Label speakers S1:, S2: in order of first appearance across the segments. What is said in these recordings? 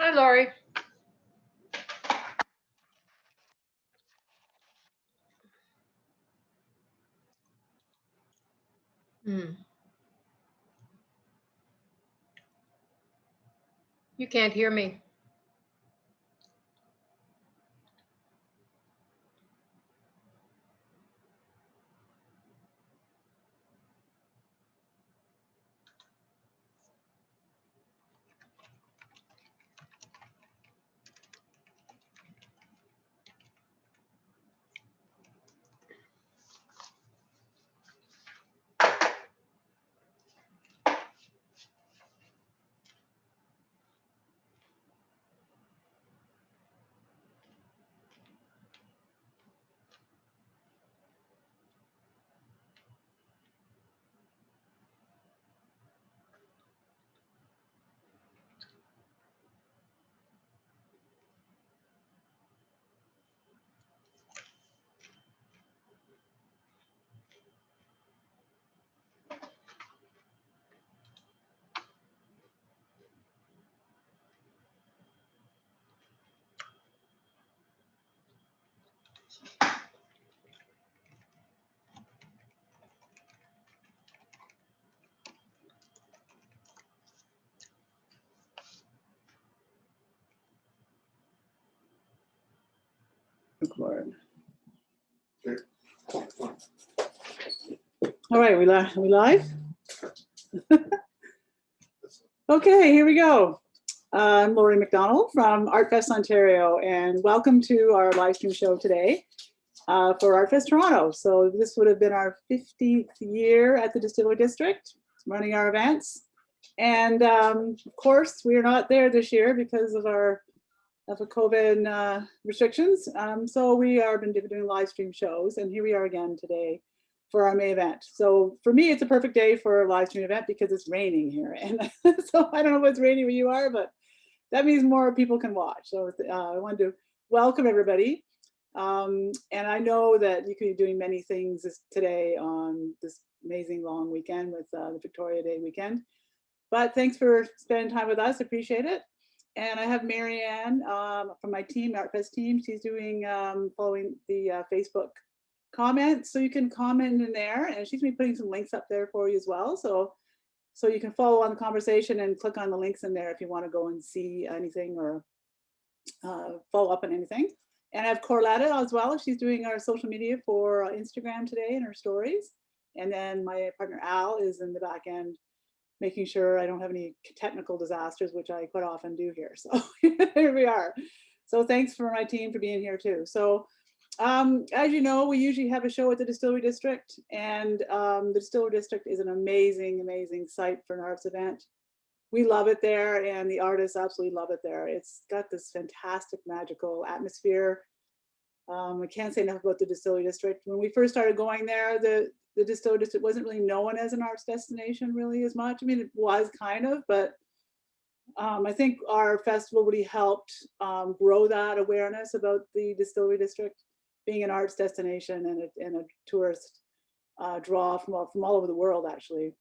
S1: Hi, Laurie. Hmm. You can't hear me.
S2: Record. All right, we live? Okay, here we go. I'm Laurie McDonald from Artfest Ontario, and welcome to our live stream show today for Artfest Toronto. So this would have been our 50th year at the Distillery District, running our events. And of course, we are not there this year because of our COVID restrictions. So we have been doing live stream shows, and here we are again today for our May event. So for me, it's a perfect day for a live stream event because it's raining here. And so I don't know if it's raining where you are, but that means more people can watch. So I wanted to welcome everybody. And I know that you could be doing many things today on this amazing long weekend with the Victoria Day weekend. But thanks for spending time with us, appreciate it. And I have Marianne from my team, Artfest team. She's doing following the Facebook comments, so you can comment in there, and she's been putting some links up there for you as well. So you can follow on the conversation and click on the links in there if you want to go and see anything or follow up on anything. And I have Corletta as well. She's doing our social media for Instagram today and her stories. And then my partner Al is in the back end, making sure I don't have any technical disasters, which I quite often do here. So here we are. So thanks for my team for being here too. So as you know, we usually have a show at the Distillery District, and the Distillery District is an amazing, amazing site for an arts event. We love it there, and the artists absolutely love it there. It's got this fantastic, magical atmosphere. I can't say enough about the Distillery District. When we first started going there, the Distillery District wasn't really known as an arts destination really as much. I mean, it was kind of, but I think our festival really helped grow that awareness about the Distillery District being an arts destination and a tourist draw from all over the world, actually.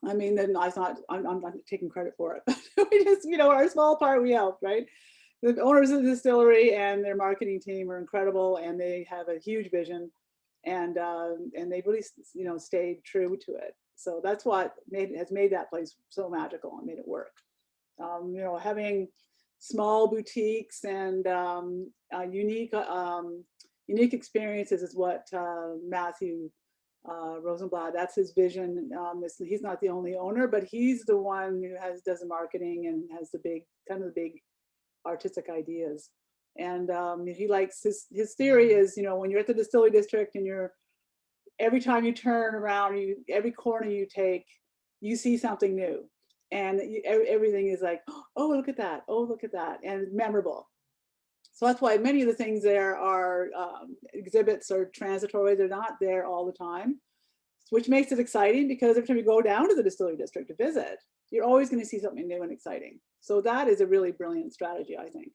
S2: I mean, then I thought, I'm not taking credit for it, but we just, our small part we helped, right? The owners of the distillery and their marketing team are incredible, and they have a huge vision, and they really, stayed true to it. So that's what has made that place so magical and made it work. Having small boutiques and unique experiences is what Matthew Rosenblatt, that's his vision. He's not the only owner, but he's the one who does the marketing and has the big artistic ideas. And he likes his theory is, when you're at the Distillery District and every time you turn around, every corner you take, you see something new, and everything is like, oh, look at that, oh, look at that, and memorable. So that's why many of the things there are exhibits are transitory. They're not there all the time, which makes it exciting, because every time you go down to the Distillery District to visit, you're always going to see something new and exciting. So that is a really brilliant strategy, I think.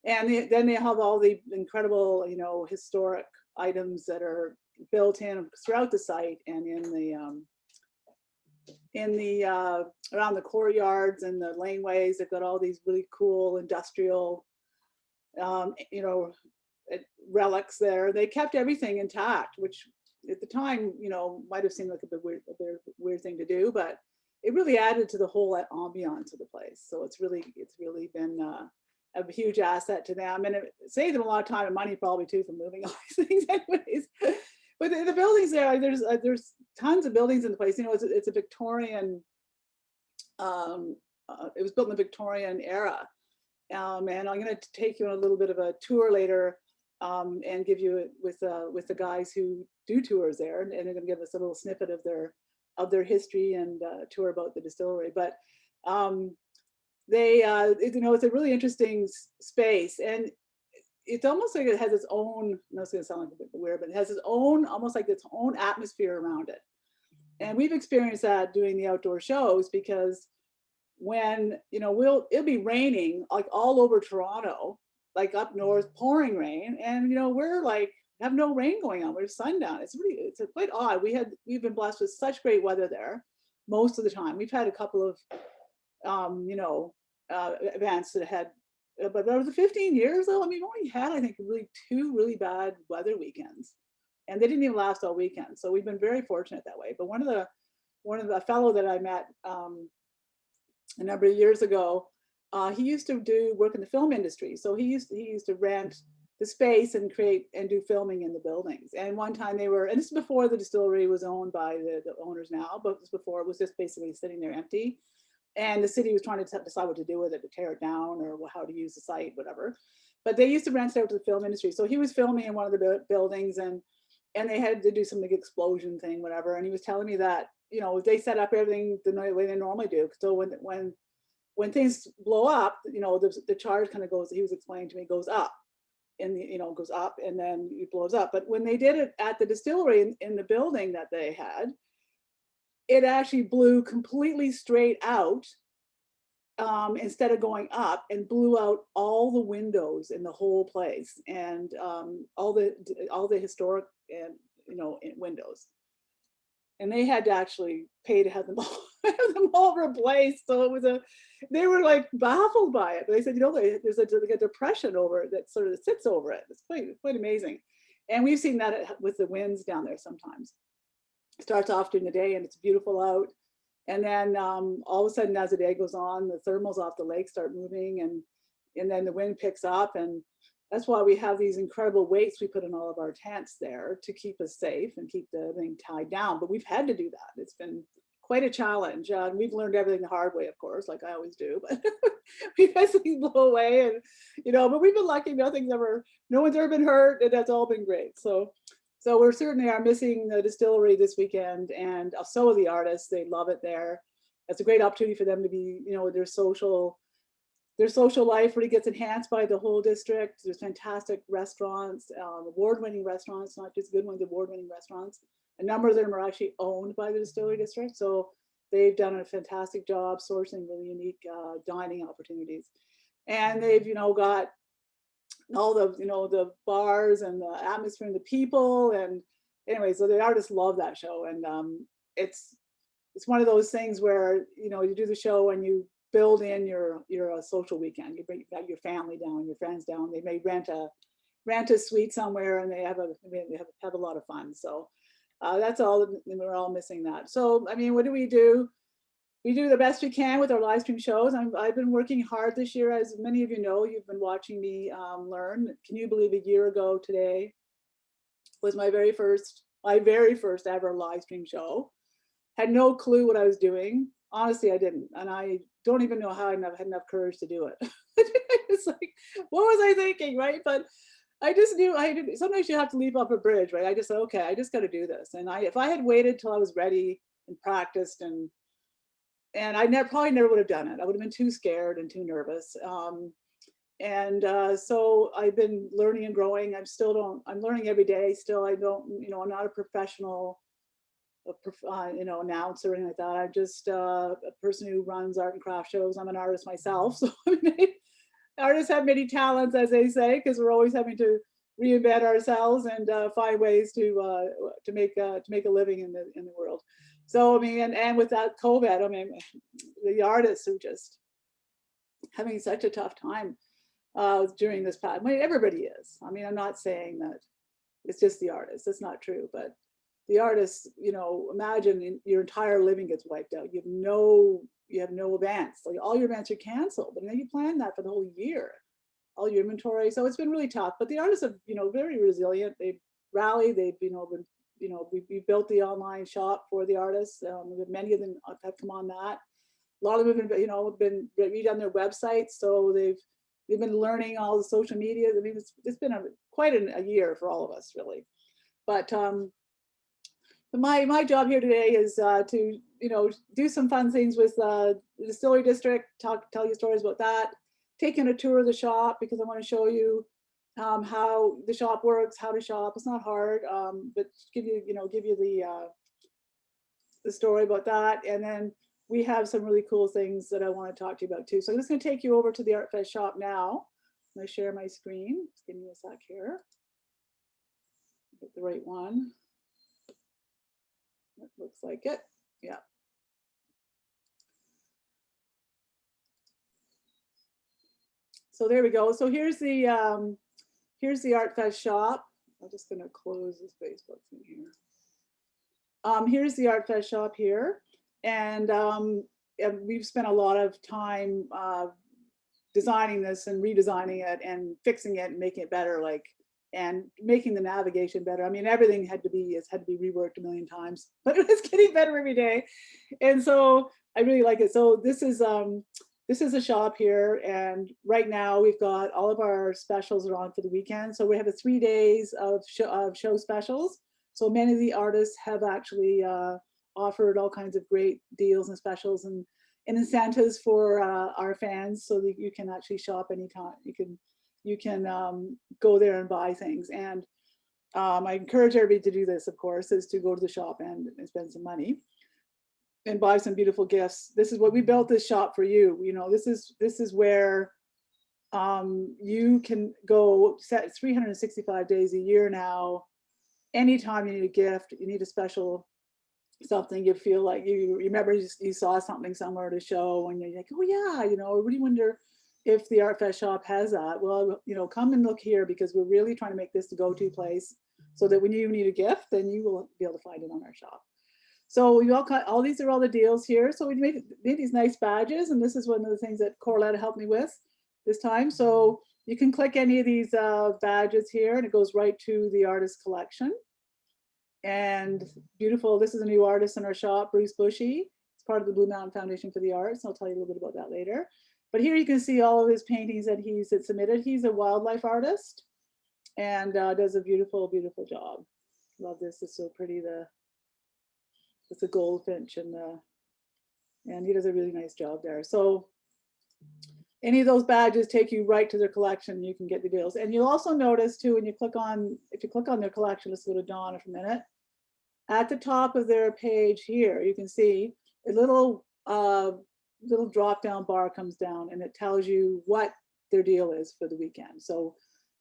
S2: And then they have all the incredible, historic items that are built in throughout the site and in the around the courtyards and the laneways. They've got all these really cool industrial, you know, relics there. They kept everything intact, which at the time, you know, might have seemed like a bit weird thing to do, but it really added to the whole ambiance of the place. So it's really been a huge asset to them, and it saved them a lot of time and money probably too for moving all these things anyways. But the buildings there, there's tons of buildings in the place. You know, it's a Victorian, it was built in the Victorian era. And I'm going to take you on a little bit of a tour later, and give you with the guys who do tours there, and they're going to give us a little snippet of their history and tour about the distillery. But they, you know, it's a really interesting space, and it's almost like it has its own, no, it's going to sound like a bit weird, but it has its own, almost like its own atmosphere around it. And we've experienced that doing the outdoor shows, because when, you know, it'll be raining like all over Toronto, like up north, pouring rain, and you know, we're like have no rain going on, we're sundown. It's quite odd. We've been blessed with such great weather there most of the time. We've had a couple of you know, events that had, but over the 15 years though, I mean, we only had, I think, two really bad weather weekends, and they didn't even last all weekend. So we've been very fortunate that way. But one of the fellow that I met a number of years ago, he used to work in the film industry. So he used to rent the space and create and do filming in the buildings. And one time and this is before the distillery was owned by the owners now, but this before it was just basically sitting there empty. And the city was trying to decide what to do with it, to tear it down or how to use the site, whatever. But they used to rent it out to the film industry. So he was filming in one of the buildings, and they had to do some big explosion thing, whatever. And he was telling me that, you know, they set up everything the way they normally do. So when things blow up, you know, the charge kind of goes, he was explaining to me, goes up. And you know, goes up and then it blows up. But when they did it at the distillery in the building that they had, it actually blew completely straight out, instead of going up, and blew out all the windows in the whole place, and all the historic and, you know, windows. And they had to actually pay to have them all replaced. So they were like baffled by it. They said, you know, there's like a depression over it that sort of sits over it. It's quite amazing. And we've seen that with the winds down there sometimes. It starts off during the day and it's beautiful out. And then all of a sudden, as the day goes on, the thermals off the lake start moving, and then the wind picks up. And that's why we have these incredible weights we put in all of our tents there to keep us safe and keep the thing tied down. But we've had to do that. It's been quite a challenge. And we've learned everything the hard way, of course, like I always do. But we've had things blow away, and, you know, but we've been lucky. No one's ever been hurt, and that's all been great. So we certainly are missing the distillery this weekend, and so are the artists. They love it there. It's a great opportunity for them to be, you know, their social life really gets enhanced by the whole district. There's fantastic restaurants, award-winning restaurants, not just good ones, award-winning restaurants. A number of them are actually owned by the Distillery District. So they've done a fantastic job sourcing really unique dining opportunities. And they've, you know, got all the, you know, the bars and the atmosphere and the people. And anyway, so the artists love that show. And it's one of those things where, you know, you do the show and you build in your social weekend. You bring your family down, your friends down. They may rent a suite somewhere, and they have a lot of fun. So that's all. We're all missing that. So I mean, what do? We do the best we can with our live stream shows. I've been working hard this year, as many of you know. You've been watching me learn. Can you believe a year ago today was my very first ever live stream show? Had no clue what I was doing. Honestly, I didn't, and I don't even know how I had enough courage to do it. It's like, what was I thinking, right? But I just knew sometimes you have to leap off a bridge, right? I just said, okay, I just got to do this. And if I had waited till I was ready and practiced, and I probably never would have done it. I would have been too scared and too nervous. So I've been learning and growing. I'm learning every day. Still, I'm not a professional announcer or anything like that. I'm just a person who runs art and craft shows. I'm an artist myself, so artists have many talents, as they say, because we're always having to reinvent ourselves and find ways to make a living in the world. So, I mean, and with that COVID, I mean, the artists are just having such a tough time during this past. I mean, everybody is. I mean, I'm not saying that it's just the artists. That's not true. But the artists, you know, imagine your entire living gets wiped out. You have no events. Like all your events are canceled. And then you plan that for the whole year, all your inventory. So it's been really tough. But the artists have, you know, very resilient. They've rallied. They've, you know, been, you know, we built the online shop for the artists. Many of them have come on that. A lot of them have been, you know, redone their websites. So they've been learning all the social media. I mean, it's been quite a year for all of us, really. But my job here today is to, you know, do some fun things with the Distillery District, tell you stories about that, taking a tour of the shop because I want to show you how the shop works, how to shop. It's not hard, but give you the story about that. And then we have some really cool things that I want to talk to you about too. So I'm just going to take you over to the Artfest shop now. I'm going to share my screen. Just give me a sec here. Get the right one. That looks like it. Yeah. So there we go. So here's the Artfest shop. I'm just going to close this Facebook thing here. Here's the Artfest shop here, and we've spent a lot of time designing this and redesigning it and fixing it and making it better, and making the navigation better. I mean, everything had to be reworked a million times, but it was getting better every day, and so I really like it. So this is a shop here, and right now we've got all of our specials are on for the weekend. So we have 3 days of show specials. So many of the artists have actually offered all kinds of great deals and specials and incentives for our fans, so that you can actually shop anytime. You can go there and buy things. And I encourage everybody to do this, of course, is to go to the shop and spend some money and buy some beautiful gifts. This is what we built this shop for you. You know, this is where you can go set 365 days a year now. Anytime you need a gift, you need a special something, you feel like you remember you saw something somewhere to show and you're like, oh yeah, you know, I really wonder if the Artfest shop has that. Well, you know, come and look here, because we're really trying to make this the go-to place so that when you need a gift, then you will be able to find it on our shop. So we all these are all the deals here. So we made these nice badges, and this is one of the things that Corletta helped me with this time. So you can click any of these badges here, and it goes right to the artist collection. And beautiful, this is a new artist in our shop, Bruce Bushy. It's part of the Blue Mountain Foundation for the Arts. I'll tell you a little bit about that later. But here you can see all of his paintings that he's submitted. He's a wildlife artist and does a beautiful, beautiful job. Love this, it's so pretty. It's a goldfinch and he does a really nice job there. So any of those badges take you right to their collection. You can get the deals. And you'll also notice too, when you click on, if you click on their collection, let's go to Donna for a minute. At the top of their page here, you can see a little drop down bar comes down, and it tells you what their deal is for the weekend. So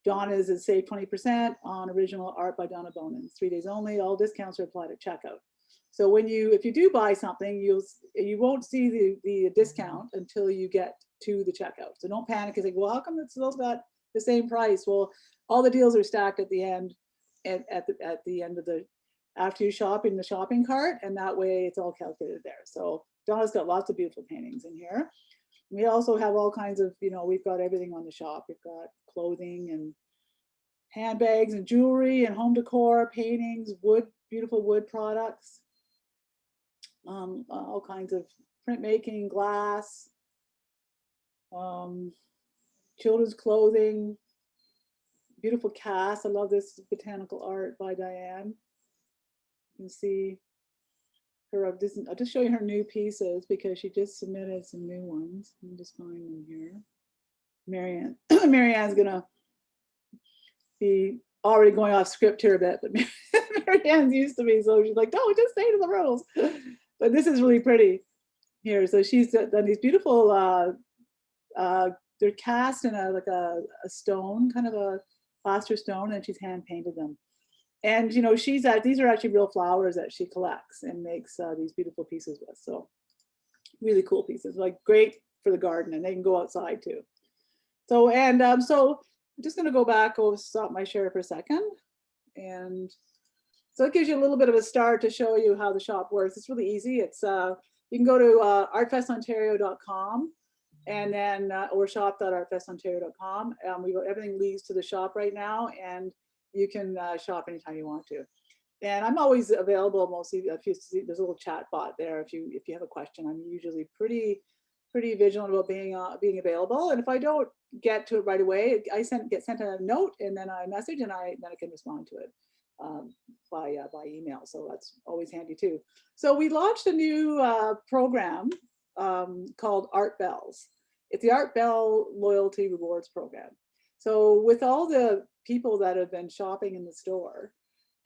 S2: Donna's is save 20% on original art by Donna Bonin. 3 days only. All discounts are applied at checkout. So if you do buy something, you won't see the discount until you get to the checkout. So don't panic and think, well, how come it's still got the same price? Well, all the deals are stacked at the end, at the end of after you shop in the shopping cart, and that way it's all calculated there. So Donna's got lots of beautiful paintings in here. We also have all kinds of, you know, we've got everything on the shop. We've got clothing and handbags and jewelry and home decor, paintings, beautiful wood products. All kinds of printmaking, glass, children's clothing, beautiful casts. I love this botanical art by Diane. You can see her, I'll just show you her new pieces because she just submitted some new ones. Let me just find them here. Marianne, Marianne's gonna be already going off script here a bit, but Marianne's used to me, so she's like, no, just stay to the rules. But this is really pretty here. So she's done these beautiful, they're cast in a stone, kind of a plaster stone, and she's hand painted them. And you know, these are actually real flowers that she collects and makes these beautiful pieces with. So really cool pieces, like great for the garden, and they can go outside too. So so I'm just going to go back. I'll stop my share for a second, and so it gives you a little bit of a start to show you how the shop works. It's really easy. It's you can go to artfestontario.com and then or shop.artfestontario.com. Everything leads to the shop right now, and you can shop anytime you want to. And I'm always available. Mostly, if you see, there's a little chat bot there. If you have a question, I'm usually pretty vigilant about being available. And if I don't get to it right away, I get sent a note, and then I message, and then I can respond to it by email. So that's always handy too. So we launched a new program called Art Bells. It's the Art Bell Loyalty Rewards Program. So with all the people that have been shopping in the store,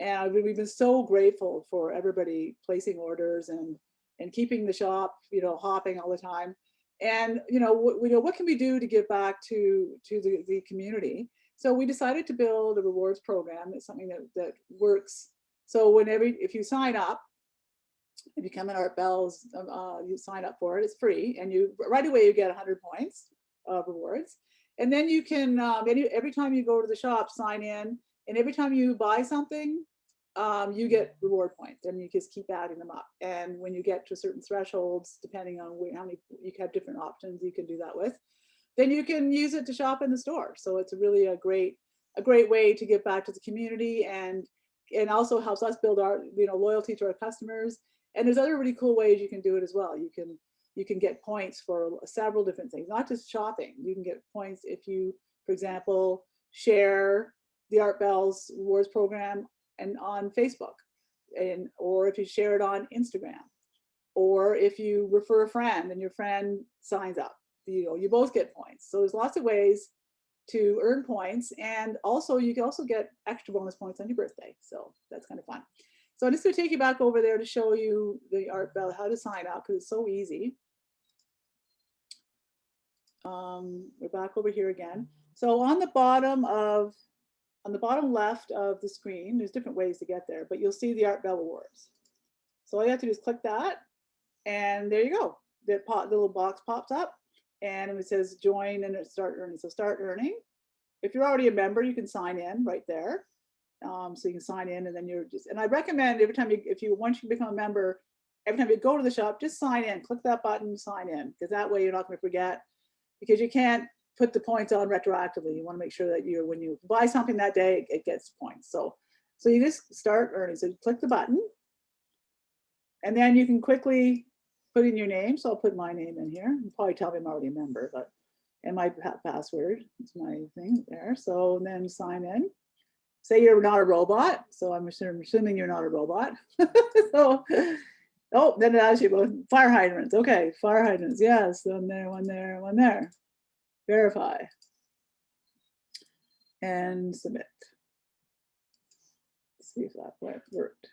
S2: and we've been so grateful for everybody placing orders and keeping the shop, you know, hopping all the time. And you know, what can we do to give back to the community? So we decided to build a rewards program. It's something that works. So if you sign up, if you come in Art Bells, you sign up for it. It's free, and right away you get 100 points of rewards. And then you can every time you go to the shop, sign in, and every time you buy something, you get reward points, and you just keep adding them up. And when you get to certain thresholds, depending on how many, you have different options you can do that with, then you can use it to shop in the store. So it's really a great way to give back to the community, and also helps us build our loyalty to our customers. And there's other really cool ways you can do it as well. You can get points for several different things, not just shopping. You can get points if you, for example, share the Art Bells Rewards program and on Facebook, or if you share it on Instagram, or if you refer a friend and your friend signs up, you both get points. So there's lots of ways to earn points, and also you can also get extra bonus points on your birthday. So that's kind of fun. So I'm just going to take you back over there to show you the Art Bell, how to sign up, because it's so easy. We're back over here again. So on the bottom left of the screen, there's different ways to get there, but you'll see the Art Bell Awards. So all you have to do is click that, and there you go. The little box pops up, and it says join and start earning. So start earning. If you're already a member, you can sign in right there. So you can sign in, and then and I recommend every time once you become a member, every time you go to the shop, just sign in, click that button, sign in, because that way you're not going to forget, because you can't put the points on retroactively. You want to make sure that when you buy something that day, it gets points. So you just start earning. So click the button, and then you can quickly put in your name. So I'll put my name in here. You probably tell me I'm already a member, and my password is my thing there. So then sign in. Say you're not a robot. So I'm assuming you're not a robot. So, then it asks you about fire hydrants. Okay, fire hydrants. Yes, one there, one there, one there. Verify. And submit. Let's see if that worked.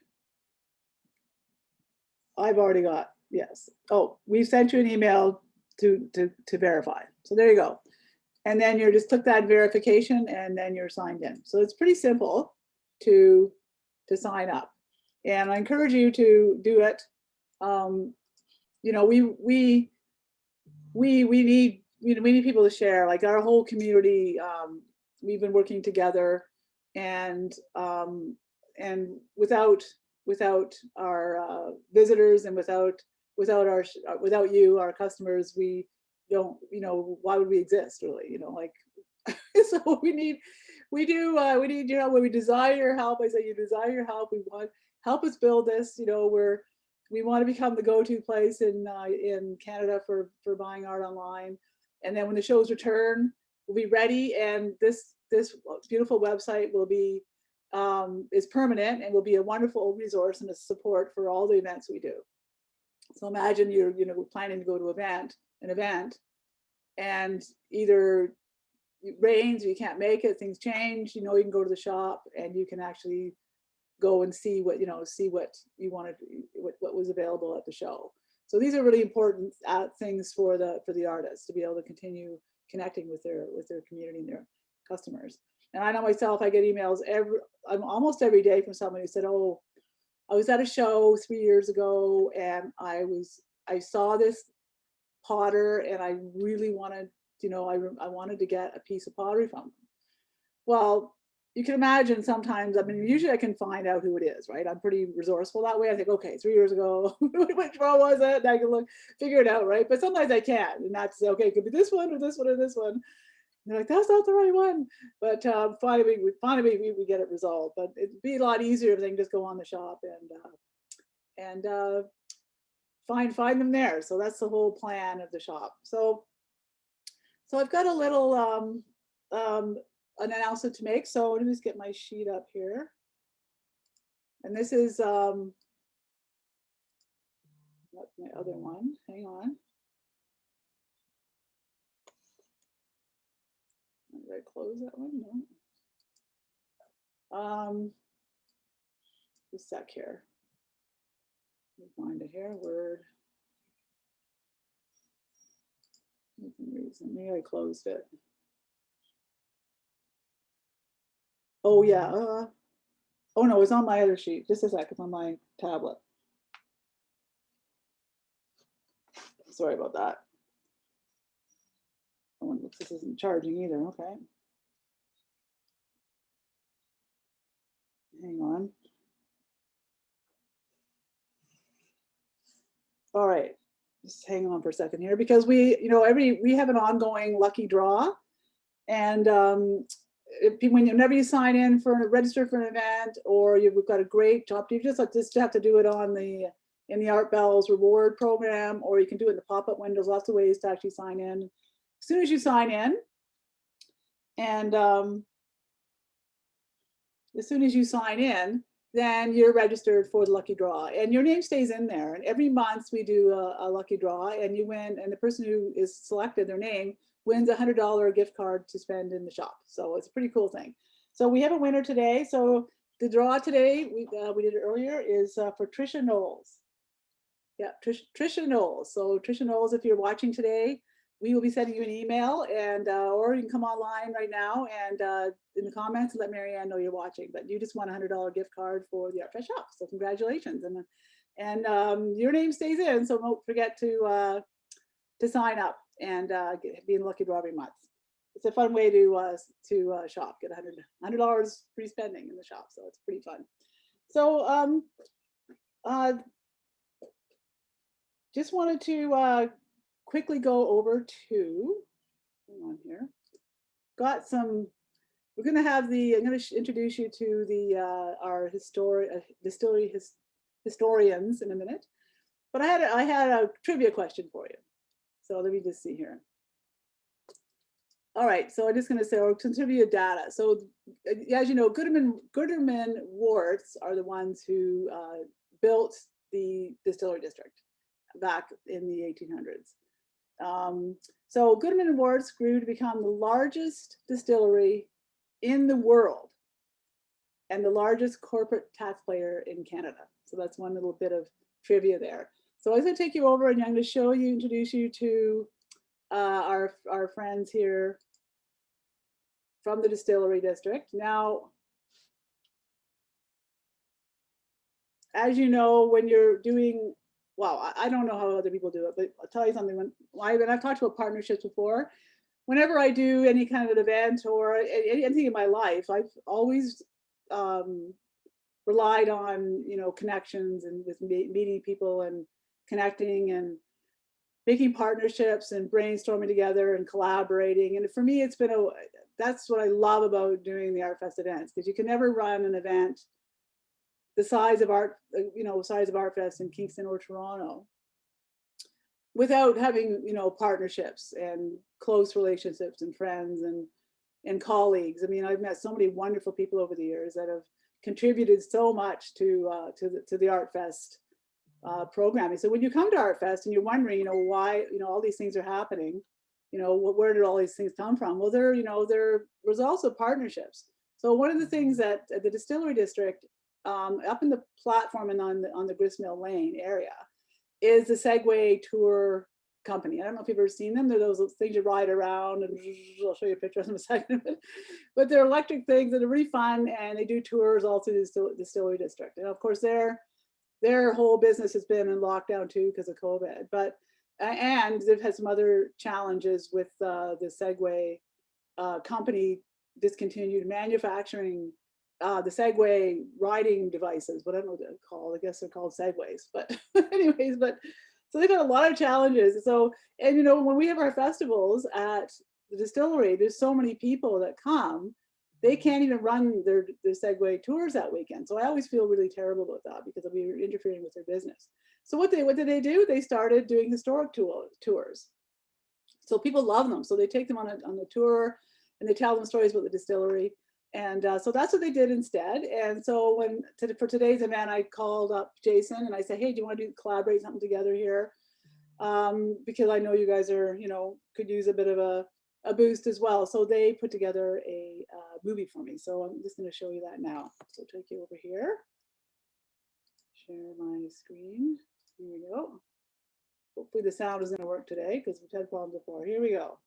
S2: I've already got, yes. Oh, we've sent you an email to verify. So there you go. And then you just click that verification, and then you're signed in. So it's pretty simple to sign up. And I encourage you to do it. We need people to share. Like our whole community, we've been working together, and without our visitors, and without you, our customers, we don't, why would we exist, really? So we need your help. When we desire your help, I say you desire your help. We want help us build this. We want to become the go-to place in Canada for buying art online. And then when the shows return, we'll be ready. And this beautiful website will be is permanent, and will be a wonderful resource and a support for all the events we do. So imagine you're planning to go to an event, and either it rains or you can't make it, things change, you can go to the shop, and you can actually go and see what you wanted, what was available at the show. So these are really important things for the artists to be able to continue connecting with their community and their customers. And I know myself, I get emails almost every day from someone who said, oh, I was at a show 3 years ago and I saw this potter and I really wanted, I wanted to get a piece of pottery from them. Well, you can imagine sometimes, I mean, usually I can find out who it is, right? I'm pretty resourceful that way. I think, okay, 3 years ago, which one was it? And I can figure it out, right? But sometimes I can't, and that's okay, it could be this one or this one or this one. And they're like, that's not the right one. But finally, we get it resolved. But it'd be a lot easier if they can just go on the shop and find them there. So that's the whole plan of the shop. So I've got a little an announcement to make. So let me just get my sheet up here. And this is my other one. Hang on. Did I close that one? No. Just a sec here. Let me find it here. Word. Maybe I closed it. Oh yeah. Oh no, it's on my other sheet. Just a sec. It's on my tablet. Sorry about that. Oh, it looks like this isn't charging either. Okay. Hang on. All right. Just hang on for a second here because we have an ongoing lucky draw, and whenever you sign in register for an event, or we've got a great job, you just have to do it in the Art Bells reward program, or you can do it in the pop-up windows. Lots of ways to actually sign in. As soon as you sign in, and as soon as you sign in, then you're registered for the lucky draw, and your name stays in there. And every month we do a lucky draw, and you win. And the person who is selected, their name, wins a $100 gift card to spend in the shop. So it's a pretty cool thing. So we have a winner today. So the draw today, we did it earlier, is for Trisha Knowles. Yeah, Trisha Knowles. So Trisha Knowles, if you're watching today, we will be sending you an email, and or you can come online right now and in the comments let Marianne know you're watching. But you just won a $100 gift card for the Artfest shop. So congratulations, and your name stays in. So don't forget to sign up and be in the lucky draw every month. It's a fun way to shop. Get $100 free spending in the shop. So it's pretty fun. So just wanted to quickly go over to, hang on here. We're going to have I'm going to introduce you to our distillery historians in a minute. But I had a trivia question for you. So let me just see here. All right, so I'm just going to say, or trivia data. So as you know, Gutermann Warts are the ones who built the Distillery District back in the 1800s. So Gutermann Warts grew to become the largest distillery in the world and the largest corporate taxpayer in Canada. So that's one little bit of trivia there. So I'm going to take you over and I'm going to introduce you to our friends here from the Distillery District. Now, as you know, when you're doing, well, I don't know how other people do it, but I'll tell you something. When I've talked about partnerships before, whenever I do any kind of an event or anything in my life, I've always relied on, connections and with meeting people and connecting and making partnerships and brainstorming together and collaborating. And for me, it's been that's what I love about doing the Artfest events, because you can never run an event the size of Artfest in Kingston or Toronto without having, partnerships and close relationships and friends and colleagues. I mean, I've met so many wonderful people over the years that have contributed so much to the Artfest programming. So when you come to Artfest and you're wondering, why, all these things are happening, where did all these things come from? Well, there was also partnerships. So one of the things that the Distillery District, up in the platform and on the Gristmill Lane area, is the Segway tour company. I don't know if you've ever seen them. They're those things you ride around, and I'll show you a picture of them in a second. But they're electric things that are really fun, and they do tours all through the Distillery District. And of course, their whole business has been in lockdown too because of COVID. But and they've had some other challenges with the Segway company discontinued manufacturing the Segway riding devices. What I don't know what they're called. I guess they're called Segways. But anyways, so they've got a lot of challenges. So, and when we have our festivals at the distillery, there's so many people that come, they can't even run their Segway tours that weekend. So I always feel really terrible about that because we're interfering with their business. So what did they do? They started doing historic tours. So people love them. So they take them on a tour, and they tell them stories about the distillery. And so that's what they did instead. And so for today's event, I called up Jason and I said, hey, do you want to collaborate something together here? Because I know you guys are, could use a bit of a boost as well. So they put together a movie for me. So I'm just going to show you that now. So I'll take you over here. Share my screen. Here we go. Hopefully the sound is going to work today because we've had problems before. Here we go.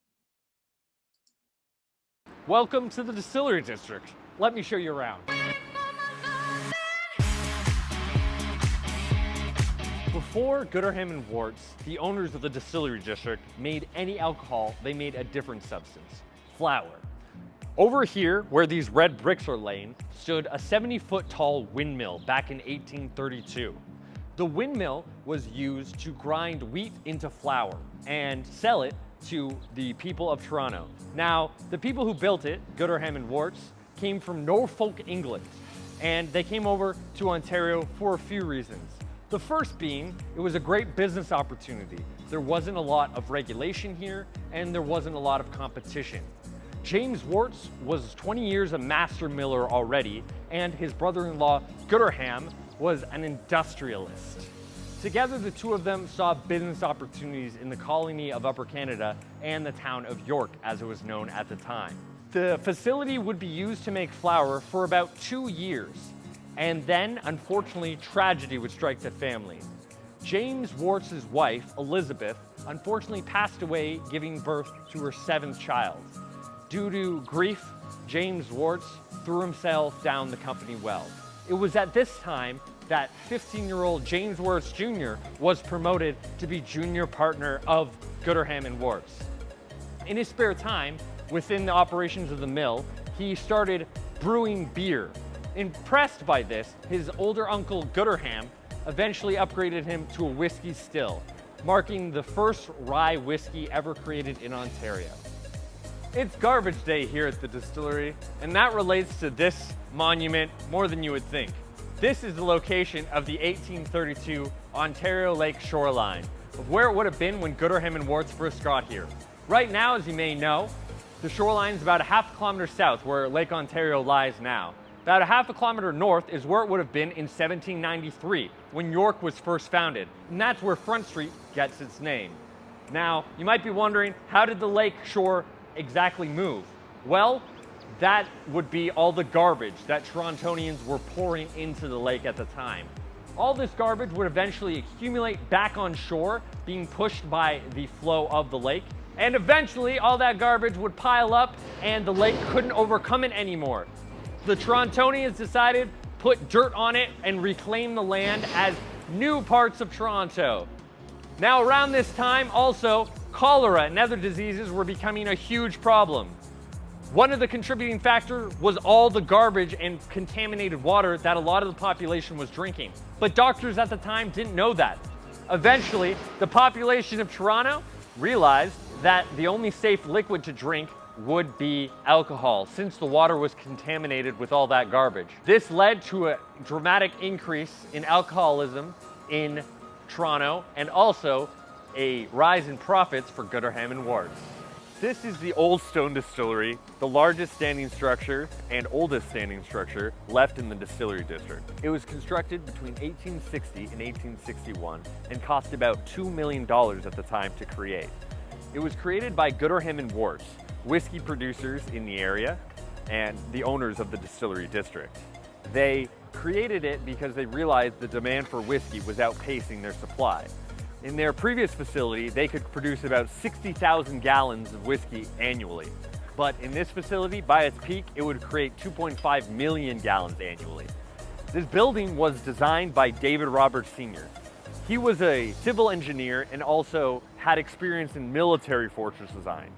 S3: Welcome to the Distillery District. Let me show you around. Before Gooderham and Worts, the owners of the Distillery District made any alcohol, they made a different substance, flour. Over here, where these red bricks are laying, stood a 70-foot tall windmill back in 1832. The windmill was used to grind wheat into flour and sell it to the people of Toronto. Now, the people who built it, Gooderham and Worts, came from Norfolk, England, and they came over to Ontario for a few reasons. The first being, it was a great business opportunity. There wasn't a lot of regulation here, and there wasn't a lot of competition. James Worts was 20 years a master miller already, and his brother-in-law, Gooderham, was an industrialist. Together, the two of them saw business opportunities in the colony of Upper Canada and the town of York, as it was known at the time. The facility would be used to make flour for about 2 years, and then, unfortunately, tragedy would strike the family. James Worts' wife, Elizabeth, unfortunately passed away giving birth to her 7th child. Due to grief, James Worts threw himself down the company well. It was at this time that 15-year-old James Worts Jr. was promoted to be junior partner of Gooderham and Worts. In his spare time, within the operations of the mill, he started brewing beer. Impressed by this, his older uncle Gooderham eventually upgraded him to a whiskey still, marking the first rye whiskey ever created in Ontario. It's garbage day here at the distillery, and that relates to this monument more than you would think. This is the location of the 1832 Ontario Lake shoreline, of where it would have been when Gooderham and Worts first got here. Right now, as you may know, the shoreline is about a half a kilometer south where Lake Ontario lies now. About a half a kilometer north is where it would have been in 1793, when York was first founded, and that's where Front Street gets its name. Now, you might be wondering, how did the lake shore exactly move? Well, that would be all the garbage that Torontonians were pouring into the lake at the time. All this garbage would eventually accumulate back on shore, being pushed by the flow of the lake, and eventually all that garbage would pile up and the lake couldn't overcome it anymore. The Torontonians decided put dirt on it and reclaim the land as new parts of Toronto. Now around this time also, cholera and other diseases were becoming a huge problem. One of the contributing factors was all the garbage and contaminated water that a lot of the population was drinking. But doctors at the time didn't know that. Eventually, the population of Toronto realized that the only safe liquid to drink would be alcohol, since the water was contaminated with all that garbage. This led to a dramatic increase in alcoholism in Toronto, and also a rise in profits for Gooderham and Worts. This is the old stone distillery, the largest standing structure and oldest standing structure left in the Distillery District. It was constructed between 1860 and 1861 and cost about $2 million at the time to create. It was created by Gooderham and Worts, whiskey producers in the area and the owners of the Distillery District. They created it because they realized the demand for whiskey was outpacing their supply. In their previous facility, they could produce about 60,000 gallons of whiskey annually. But in this facility, by its peak, it would create 2.5 million gallons annually. This building was designed by David Roberts Sr. He was a civil engineer and also had experience in military fortress design.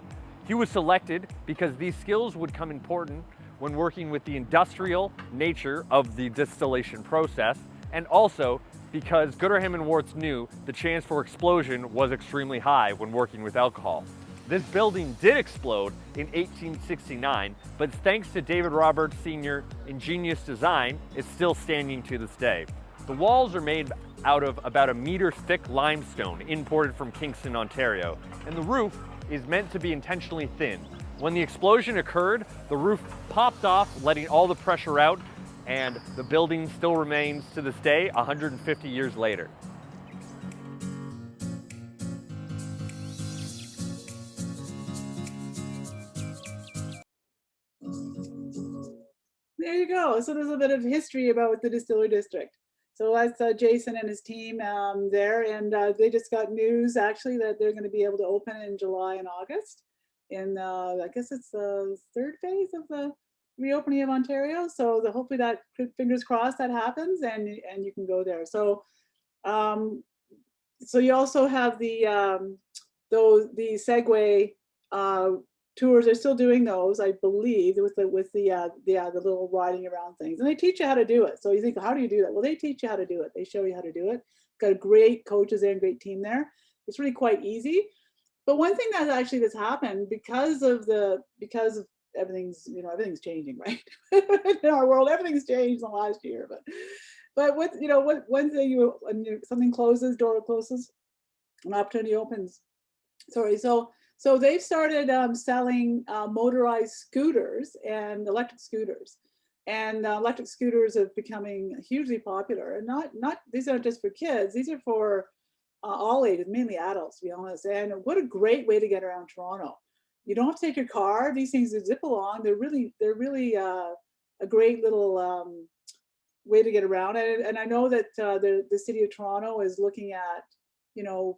S3: He was selected because these skills would come important when working with the industrial nature of the distillation process, and also because Gooderham and Worts knew the chance for explosion was extremely high when working with alcohol. This building did explode in 1869, but thanks to David Roberts Sr.'s ingenious design, it's still standing to this day. The walls are made out of about a meter thick limestone imported from Kingston, Ontario, and the roof is meant to be intentionally thin. When the explosion occurred, the roof popped off, letting all the pressure out, and the building still remains to this day, 150 years later.
S2: There you go. So there's a bit of history about the Distillery District. So that's Jason and his team there, and they just got news actually that they're going to be able to open in July and August. In I guess it's the third phase of the reopening of Ontario. So hopefully that, fingers crossed, that happens, and you can go there. So so you also have the Segway tours. They're still doing those, I believe, with the little riding around things, and they teach you how to do it. So you think, how do you do that? Well, they teach you how to do it. They show you how to do it. Got great coaches there and great team there. It's really quite easy. But one thing that's happened because of everything's changing, right? In our world, everything's changed in the last year. But one thing, something closes, door closes, an opportunity opens. Sorry, so they've started selling motorized scooters and electric scooters, and electric scooters are becoming hugely popular. And not these aren't just for kids; these are for all ages, mainly adults, to be honest. And what a great way to get around Toronto. You don't have to take your car. These things zip along. They're really a great little way to get around. And I know that the city of Toronto is looking at, to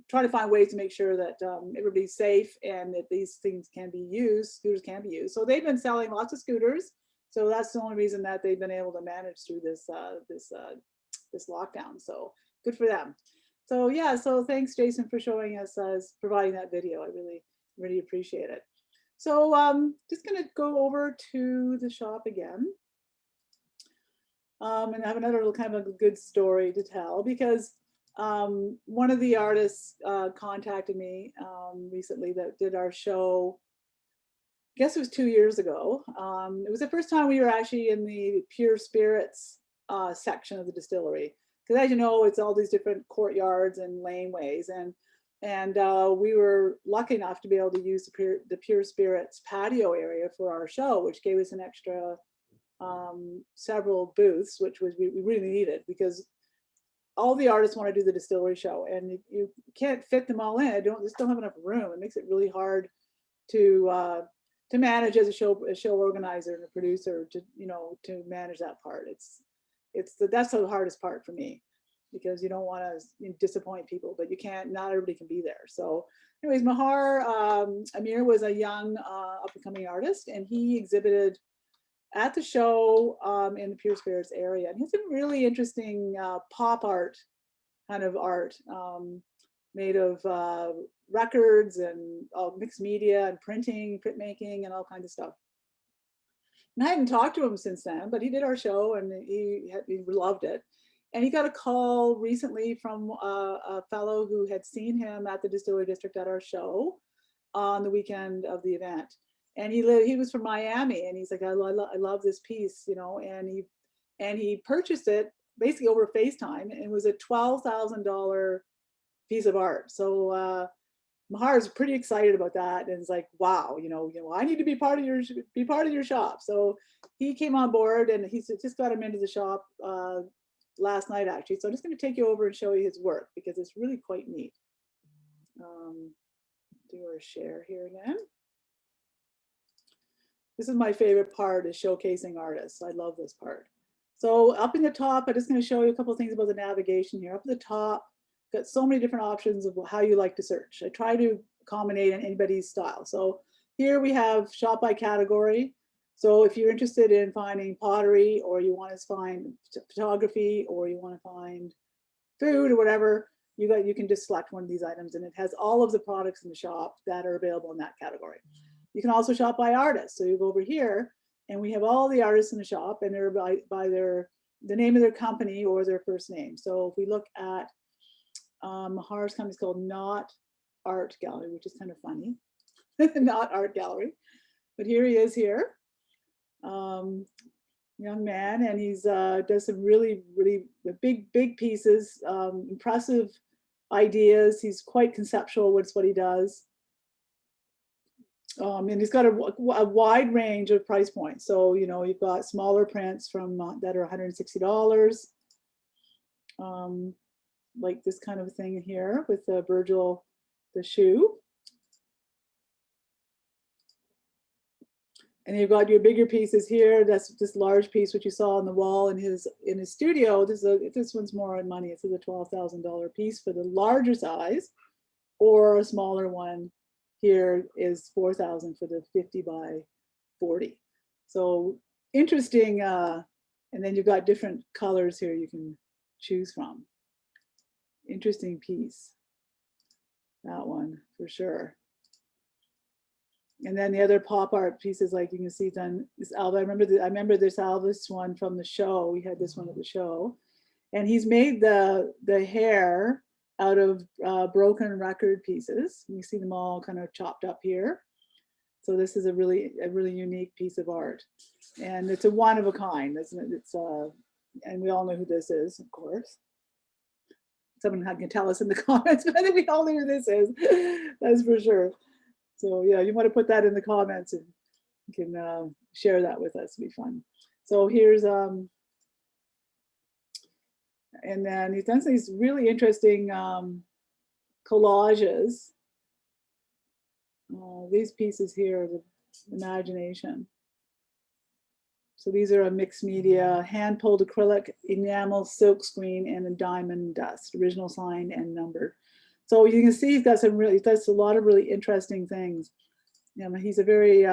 S2: try to find ways to make sure that everybody's safe and that these things can be used, scooters can be used. So they've been selling lots of scooters. So that's the only reason that they've been able to manage through this lockdown. So good for them. So yeah, so thanks, Jason, for showing us, providing that video. I really appreciate it. So just gonna go over to the shop again. And I have another little kind of a good story to tell, because one of the artists contacted me recently that did our show. I guess it was 2 years ago. It was the first time we were actually in the pure spirits section of the distillery, because as you know, it's all these different courtyards and laneways, and we were lucky enough to be able to use the pure spirits patio area for our show, which gave us an extra several booths, which we really needed, because all the artists want to do the distillery show, and you can't fit them all in. I just don't have enough room. It makes it really hard to manage as a show organizer and a producer, to manage that part. That's the hardest part for me, because you don't want to disappoint people, but you can't. Not everybody can be there. So, anyways, Mahar Amir was a young up and coming artist, and he exhibited at the show in the Pure Spirits area. And he has some really interesting pop art kind of art made of records and mixed media and printing, printmaking, and all kinds of stuff. And I hadn't talked to him since then, but he did our show and he loved it. And he got a call recently from a fellow who had seen him at the Distillery District at our show on the weekend of the event. And he was from Miami, and he's like, I love this piece, and he purchased it basically over FaceTime, and it was a $12,000 piece of art. So Mahar is pretty excited about that, and it's like, wow, I need to be part of your shop. So he came on board, and he's just got him into the shop last night, actually. So I'm just going to take you over and show you his work, because it's really quite neat. Do our share here again. This is my favorite part, is showcasing artists. I love this part. So up in the top, I'm just going to show you a couple of things about the navigation here. Up at the top, got so many different options of how you like to search. I try to accommodate in anybody's style. So here we have shop by category. So if you're interested in finding pottery, or you want to find photography, or you want to find food or whatever, you can just select one of these items, and it has all of the products in the shop that are available in that category. You can also shop by artist. So you go over here, and we have all the artists in the shop, and they're by the name of their company or their first name. So if we look at Mahar's company is called Not Art Gallery, which is kind of funny. Not Art Gallery, but here he is here. Young man, and he's does some really big pieces, impressive ideas. He's quite conceptual with what he does, and he's got a wide range of price points. So you've got smaller prints from that are $160, like this kind of thing here with Virgil the shoe. And you've got your bigger pieces here. That's this large piece which you saw on the wall in his studio. This one's more on money. It's a $12,000 piece for the larger size, or a smaller one here is $4,000 for the 50 by 40. So interesting. And then you've got different colors here you can choose from. Interesting piece. That one for sure. And then the other pop art pieces, like you can see done this Alva. I remember this Alvis one from the show. We had this one at the show, and he's made the hair out of broken record pieces. You see them all kind of chopped up here. So this is a really unique piece of art, and it's a one of a kind, isn't it? It's and we all know who this is, of course. Someone can tell us in the comments, but I think we all know who this is. That's for sure. So yeah, you want to put that in the comments, and you can share that with us. It'll be fun. So here's and then he's done these really interesting collages. These pieces here are the imagination. So these are a mixed media, hand pulled acrylic, enamel, silk screen, and a diamond dust, original signed and numbered. So you can see he does a lot of really interesting things. He's a very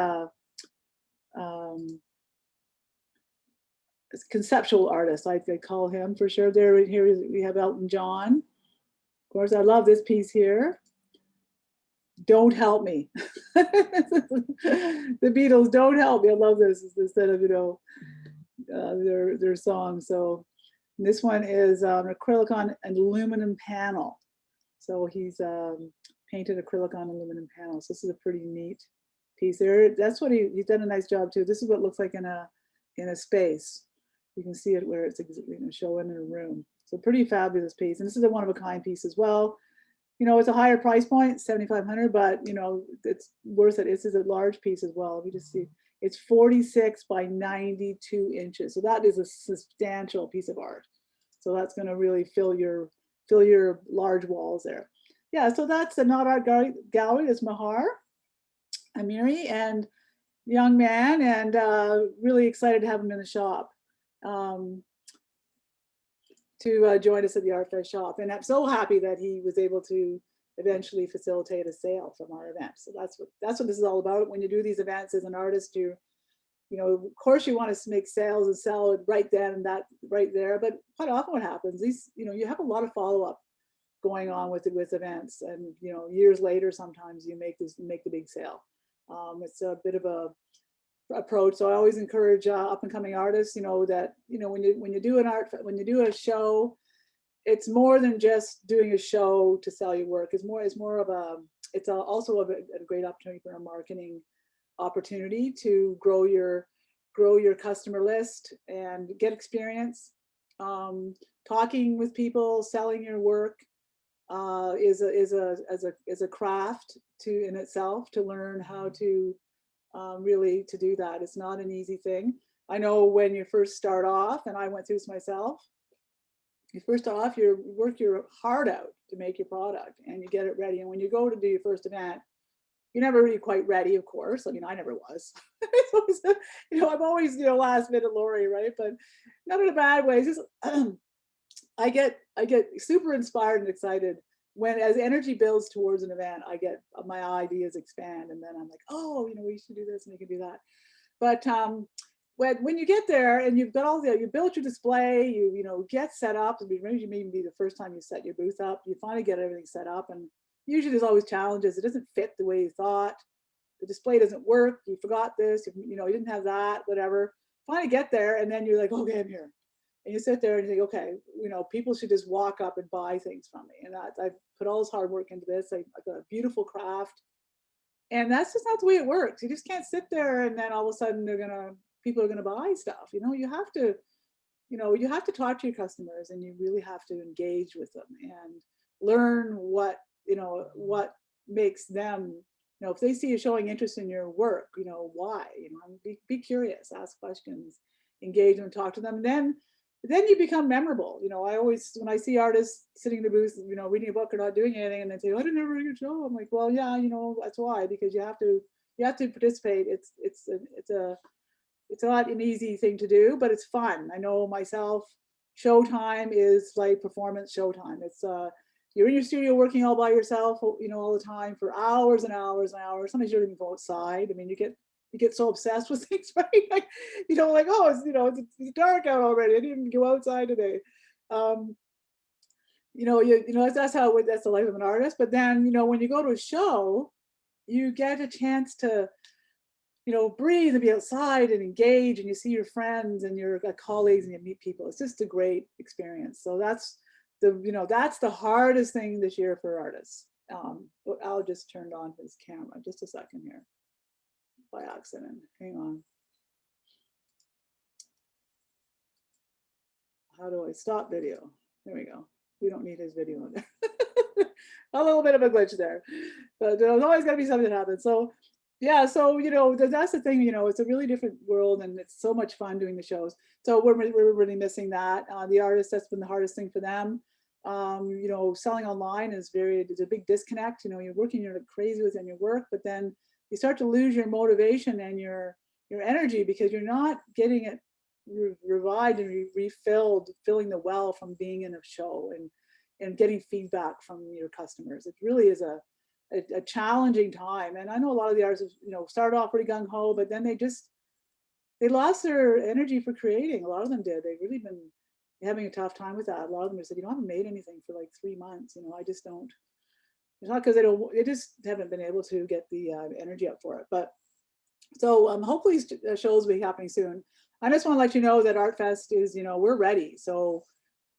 S2: conceptual artist, I call him for sure. Here we have Elton John. Of course, I love this piece here. Don't help me. The Beatles, Don't Help Me. I love this instead of their song. So this one is acrylic on an aluminum panel. So he's painted acrylic on aluminum panels. This is a pretty neat piece there. That's what he's done a nice job too. This is what it looks like in a space. You can see it where it's showing in a room. So pretty fabulous piece. And this is a one of a kind piece as well. It's a higher price point, $7,500, but it's worth it. This is a large piece as well. We just see it's 46 by 92 inches. So that is a substantial piece of art. So that's going to really fill your large walls there. Yeah, so that's the Not Art Gallery. That's Mahar Amiri, and young man, and really excited to have him in the shop to join us at the Artfest shop. And I'm so happy that he was able to eventually facilitate a sale from our event. So that's what this is all about. When you do these events as an artist, of course you want to make sales and sell it right then and that right there. But quite often what happens, you have a lot of follow-up going on with events, and years later sometimes you make the big sale. It's a bit of a approach. So I always encourage up and coming artists, that when you do a show, it's more than just doing a show to sell your work. It's also a great opportunity for a marketing opportunity to grow your customer list and get experience. Talking with people, selling your work is a craft in itself, to learn how to really to do that. It's not an easy thing. I know when you first start off, and I went through this myself, you first start off, you work your heart out to make your product and you get it ready. And when you go to do your first event, you're never really quite ready, of course. I mean, I never was. I'm always, last minute Lori, right? But not in a bad way. It's just, I get I get super inspired and excited when, as energy builds towards an event, I get my ideas expand, and then I'm like, oh, we should do this and we can do that. But when you get there and you've got you built your display, you get set up. It may even be the first time you set your booth up. You finally get everything set up, and usually there's always challenges. It doesn't fit the way you thought. The display doesn't work. You forgot this. You didn't have that. Whatever. Finally get there, and then you're like, okay, I'm here. And you sit there and you think, okay, people should just walk up and buy things from me. And I've put all this hard work into this. I've got a beautiful craft. And that's just not the way it works. You just can't sit there and then all of a sudden people are gonna buy stuff. You have to talk to your customers, and you really have to engage with them and learn what makes them, if they see you showing interest in your work, why, be curious, ask questions, engage and talk to them. And then you become memorable. I always, when I see artists sitting in the booth, reading a book or not doing anything, and then say, oh, I didn't have a very good show. I'm like, well, yeah, that's why, because you have to participate. It's not an easy thing to do, but it's fun. I know myself, showtime is like performance showtime. It's you're in your studio working all by yourself, all the time for hours and hours and hours. Sometimes you don't even go outside. I mean, you get so obsessed with things, right? Like, like, oh, it's dark out already. I didn't even go outside today. That's the life of an artist. But then, when you go to a show, you get a chance to, breathe and be outside and engage, and you see your friends and your colleagues and you meet people. It's just a great experience. So that's the hardest thing this year for artists. Al just turned on his camera. Just a second here. By accident. Hang on. How do I stop video? There we go. We don't need his video in there. A little bit of a glitch there, but there's always got to be something that happens. So yeah, so that's the thing. It's a really different world, and it's so much fun doing the shows. So we're really missing that. The artists, that's been the hardest thing for them. Selling online there's a big disconnect. You're working, you're crazy within your work, but then you start to lose your motivation and your energy because you're not getting it revived and refilled, filling the well from being in a show and getting feedback from your customers. It really is a challenging time. And I know a lot of the artists, started off pretty gung ho, but then they lost their energy for creating. A lot of them did. They've really been having a tough time with that. A lot of them have said, I haven't made anything for like 3 months. I just don't. It's not because they just haven't been able to get the energy up for it. But so hopefully shows will be happening soon. I just want to let you know that Artfest is, we're ready. So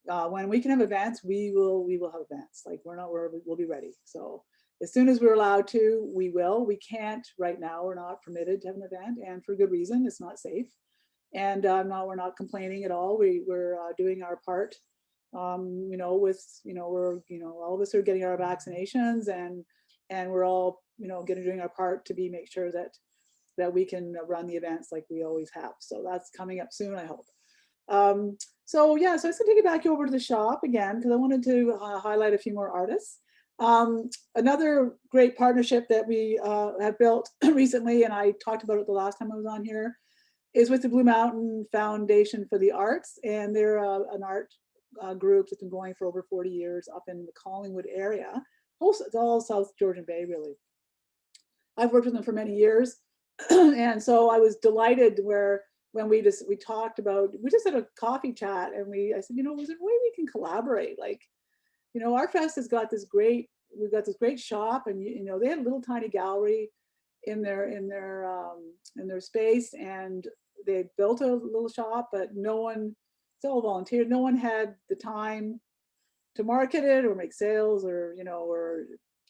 S2: when we can have events, we will have events. Like we'll be ready. So as soon as we're allowed to, we will. We can't right now. We're not permitted to have an event, and for good reason. It's not safe. And we're not complaining at all. We're doing our part. We're all of us are getting our vaccinations, and we're all doing our part to make sure that we can run the events like we always have. So that's coming up soon, I hope. So I was gonna take it back over to the shop again because I wanted to highlight a few more artists. Another great partnership that we have built recently, and I talked about it the last time I was on here, is with the Blue Mountain Foundation for the Arts, and they're an art group that's been going for over 40 years up in the Collingwood area. It's all South Georgian Bay, really. I've worked with them for many years, and so I was delighted when we talked about, we just had a coffee chat, and I said, is there a way we can collaborate? Like, Artfest has got we've got this great shop, and they had a little tiny gallery in their space, and they built a little shop, but it's all volunteer. No one had the time to market it or make sales or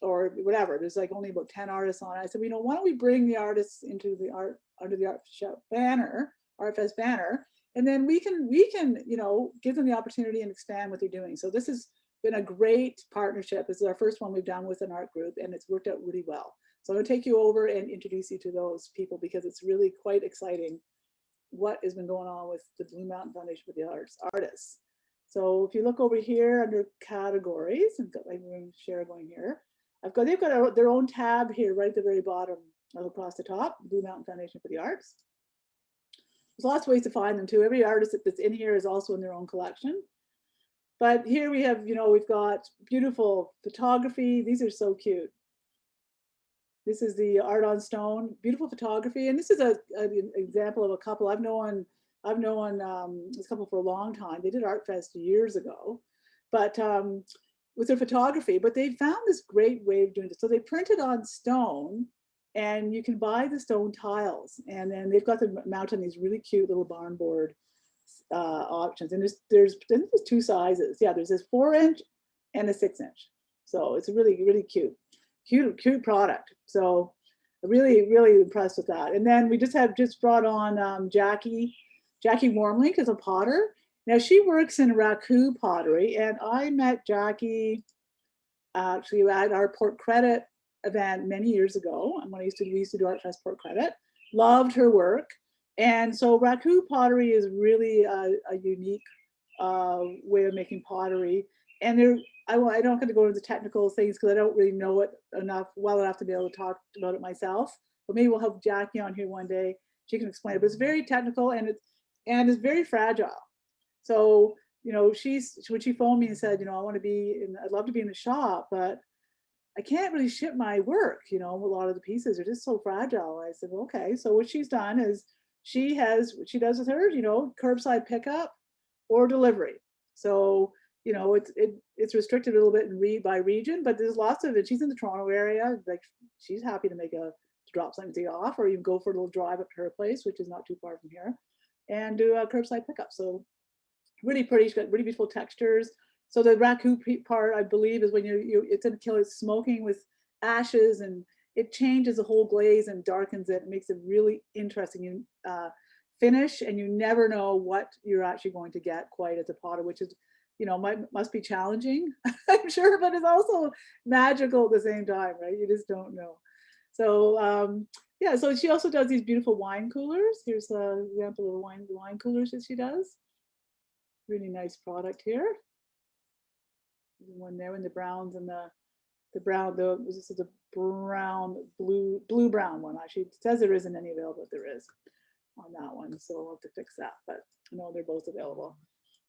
S2: whatever. There's like only about 10 artists on it. I said, why don't we bring the artists into the under the Artfest banner, and then we can give them the opportunity and expand what they're doing. So this has been a great partnership. This is our first one we've done with an art group, and it's worked out really well. So I'm going to take you over and introduce you to those people because it's really quite exciting what has been going on with the Blue Mountain Foundation for the Artists. So if you look over here under categories, I've got my share going here. They've got their own tab here right at the very bottom across the top, Blue Mountain Foundation for the Arts. There's lots of ways to find them too. Every artist that's in here is also in their own collection. But here we have, we've got beautiful photography. These are so cute. This is the art on stone, beautiful photography. And this is an example of a couple. I've known this couple for a long time. They did Artfest years ago, but with their photography, but they found this great way of doing it. So they printed on stone, and you can buy the stone tiles, and then they've got them mounted on these really cute little barn board options. And there's 2 sizes. Yeah, there's this 4-inch and a 6-inch. So it's a really cute product. So really impressed with that. And then we just brought on Jackie Warmlink as a potter. Now she works in Raku pottery, and I met Jackie actually at our Port Credit event many years ago. And when we used to do Artfest Port Credit, loved her work. And so Raku pottery is really a unique way of making pottery. And I don't have to go into the technical things because I don't really know it well enough to be able to talk about it myself. But maybe we'll have Jackie on here one day. She can explain it. But it's very technical, and it's very fragile. So, when she phoned me and said, I'd love to be in the shop, but I can't really ship my work, a lot of the pieces are just so fragile. I said, well, okay. So what she's done is she does with hers, curbside pickup or delivery. So, it's restricted a little bit by region, but there's lots of it. She's in the Toronto area. Like, she's happy to drop something off, or you go for a little drive up to her place, which is not too far from here, and do a curbside pickup. So really pretty. She's got really beautiful textures. So the raku part, I believe, is when it's in a kiln, it's smoking with ashes, and it changes the whole glaze and darkens it. It makes it really interesting finish, and you never know what you're actually going to get quite as a potter, which is, must be challenging, I'm sure, but it's also magical at the same time, right? You just don't know. So yeah, so she also does these beautiful wine coolers. Here's an example of the wine coolers that she does. Really nice product here. There's one there in the browns and this is a blue brown one. Actually, it says there isn't any available, but there is on that one. So we'll have to fix that, but no, they're both available.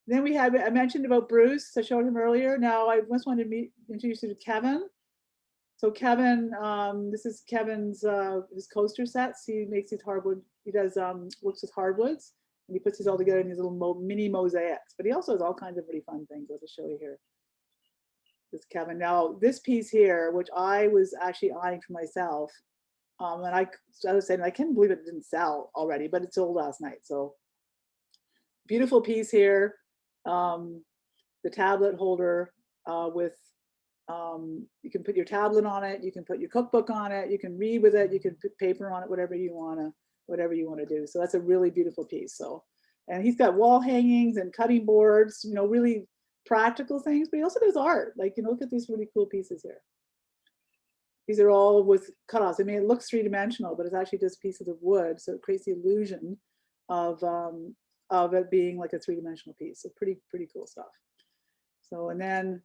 S2: Then I mentioned about Bruce. I showed him earlier. Now I just wanted to introduce you to Kevin. So Kevin, this is Kevin's his coaster sets. He makes these hardwood. He does works with hardwoods, and he puts these all together in these little mini mosaics. But he also has all kinds of really fun things. I'll just show you here. This Kevin. Now this piece here, which I was actually eyeing for myself, and I was saying I can't believe it didn't sell already, but it sold last night. So beautiful piece here. The tablet holder with you can put your tablet on it, you can put your cookbook on it, you can read with it, you can put paper on it, whatever you want to do. So that's a really beautiful piece. So, and he's got wall hangings and cutting boards, really practical things, but he also does art. Like, look at these really cool pieces here. These are all with cutoffs. I mean, it looks 3-dimensional, but it's actually just pieces of wood, so it creates the illusion of it being like a 3-dimensional piece. So pretty cool stuff. So, and then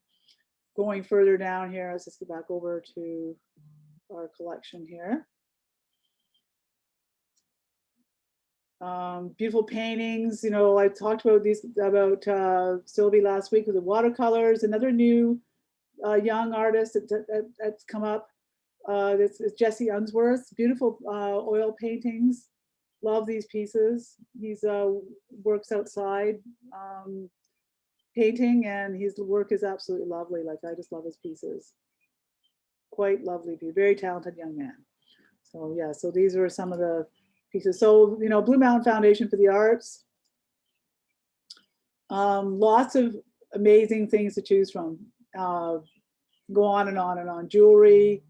S2: going further down here, let's just go back over to our collection here. Beautiful paintings. I talked about Sylvie last week with the watercolors. Another new young artist that's come up. This is Jesse Unsworth. Beautiful oil paintings. Love these pieces. He's works outside painting, and his work is absolutely lovely. Like, I just love his pieces. Quite lovely. Very talented young man. So yeah, so these are some of the pieces. So, Blue Mountain Foundation for the Arts. Lots of amazing things to choose from. Go on and on and on. Jewelry.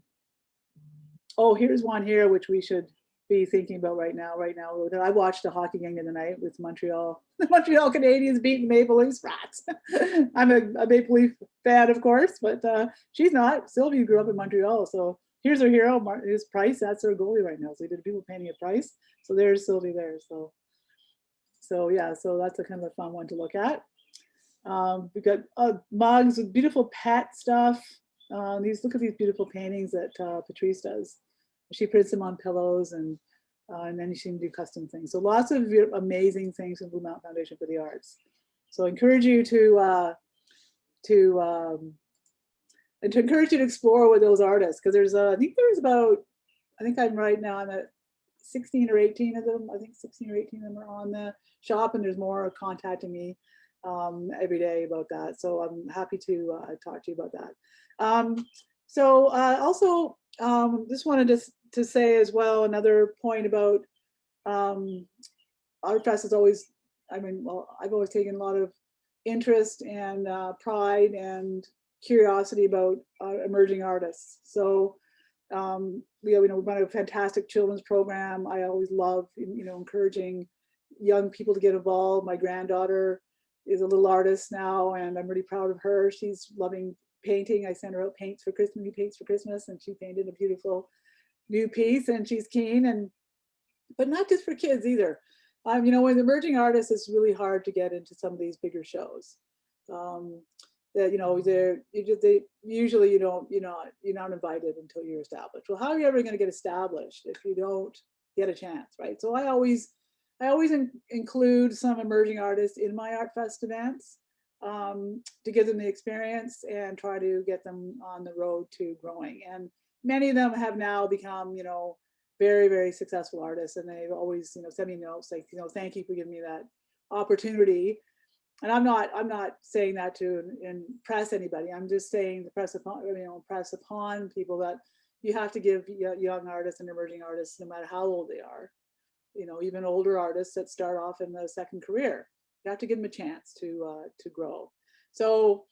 S2: Oh, here's one here which we should be thinking about right now. I watched a hockey game in the night with Montreal. The Montreal Canadiens beating Maple Leafs Rats. I'm a Maple Leaf fan, of course, but she's not. Sylvie grew up in Montreal, so here's her hero, his Price. That's her goalie right now. So we did people painting a Price. So there's Sylvie there. So yeah, so that's a kind of a fun one to look at. We've got mugs with beautiful pet stuff. Look at these beautiful paintings that Patrice does. She prints them on pillows, and then she can do custom things. So lots of amazing things from Blue Mountain Foundation for the Arts. So I encourage you to and to encourage you to explore with those artists, because there's I think I'm right now, I'm at 16 or 18 of them. I think 16 or 18 of them are on the shop, and there's more contacting me every day about that. So I'm happy to talk to you about that. Also, just wanted to say as well, another point about Artfest is always, I've always taken a lot of interest and pride and curiosity about emerging artists. So we run a fantastic children's program. I always love, encouraging young people to get involved. My granddaughter is a little artist now, and I'm really proud of her. She's loving painting. I sent her out paints for Christmas, new paints for Christmas, and she painted a beautiful new piece, and she's keen. But not just for kids either. With emerging artists, it's really hard to get into some of these bigger shows. That you're not invited until you're established. Well, how are you ever going to get established if you don't get a chance, right? So I always include some emerging artists in my Artfest events to give them the experience and try to get them on the road to growing. And many of them have now become, very, very successful artists, and they've always, sent me notes like, thank you for giving me that opportunity. And I'm not saying that to impress anybody. I'm just saying press upon people that you have to give young artists and emerging artists, no matter how old they are, even older artists that start off in the second career, you have to give them a chance to grow. So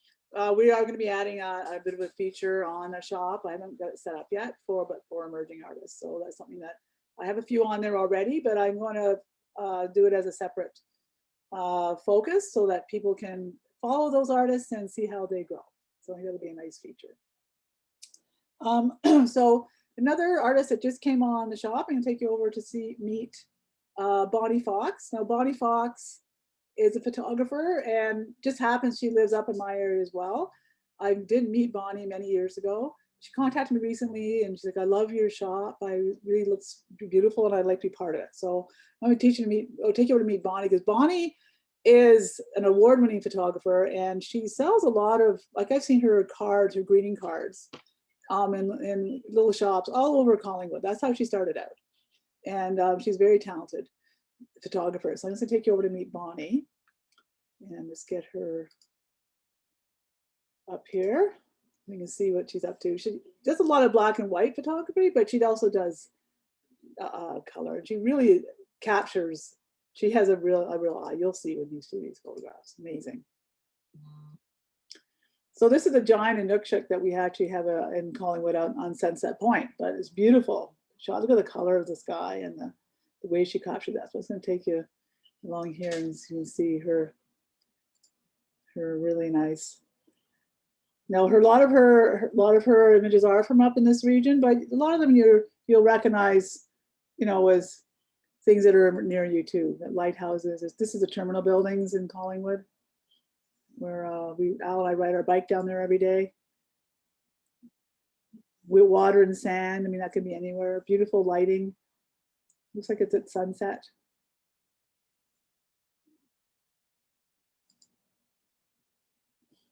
S2: we are going to be adding a bit of a feature on the shop. I haven't got it set up yet for emerging artists. So that's something that I have a few on there already, but I'm going to do it as a separate focus so that people can follow those artists and see how they grow. So I think that'll be a nice feature. So another artist that just came on the shop, I'm going to take you over to meet Bonnie Fox. Now Bonnie Fox is a photographer, and just happens she lives up in my area as well. I did meet Bonnie many years ago. She contacted me recently, and she's like, "I love your shop. Really looks beautiful, and I'd like to be part of it." So I'm going to take you over to meet Bonnie, because Bonnie is an award-winning photographer, and she sells a lot of, like, I've seen her cards, her greeting cards, in little shops all over Collingwood. That's how she started out, and she's very talented photographer. So I'm just gonna take you over to meet Bonnie, and just get her up here. We can see what she's up to. She does a lot of black and white photography, but she also does color. And she really captures. She has a real eye. You'll see when you see these photographs. Amazing. So this is a giant Inukshuk that we actually have in Collingwood on Sunset Point, but it's beautiful. Look at the color of the sky and the way she captured that. So I'm going to take you along here, and you can see her really nice. Now, a lot of her images are from up in this region, but a lot of them you'll recognize, as things that are near you too. The lighthouses. This is the terminal buildings in Collingwood, where Al and I ride our bike down there every day. With water and sand. That could be anywhere. Beautiful lighting. Looks like it's at sunset.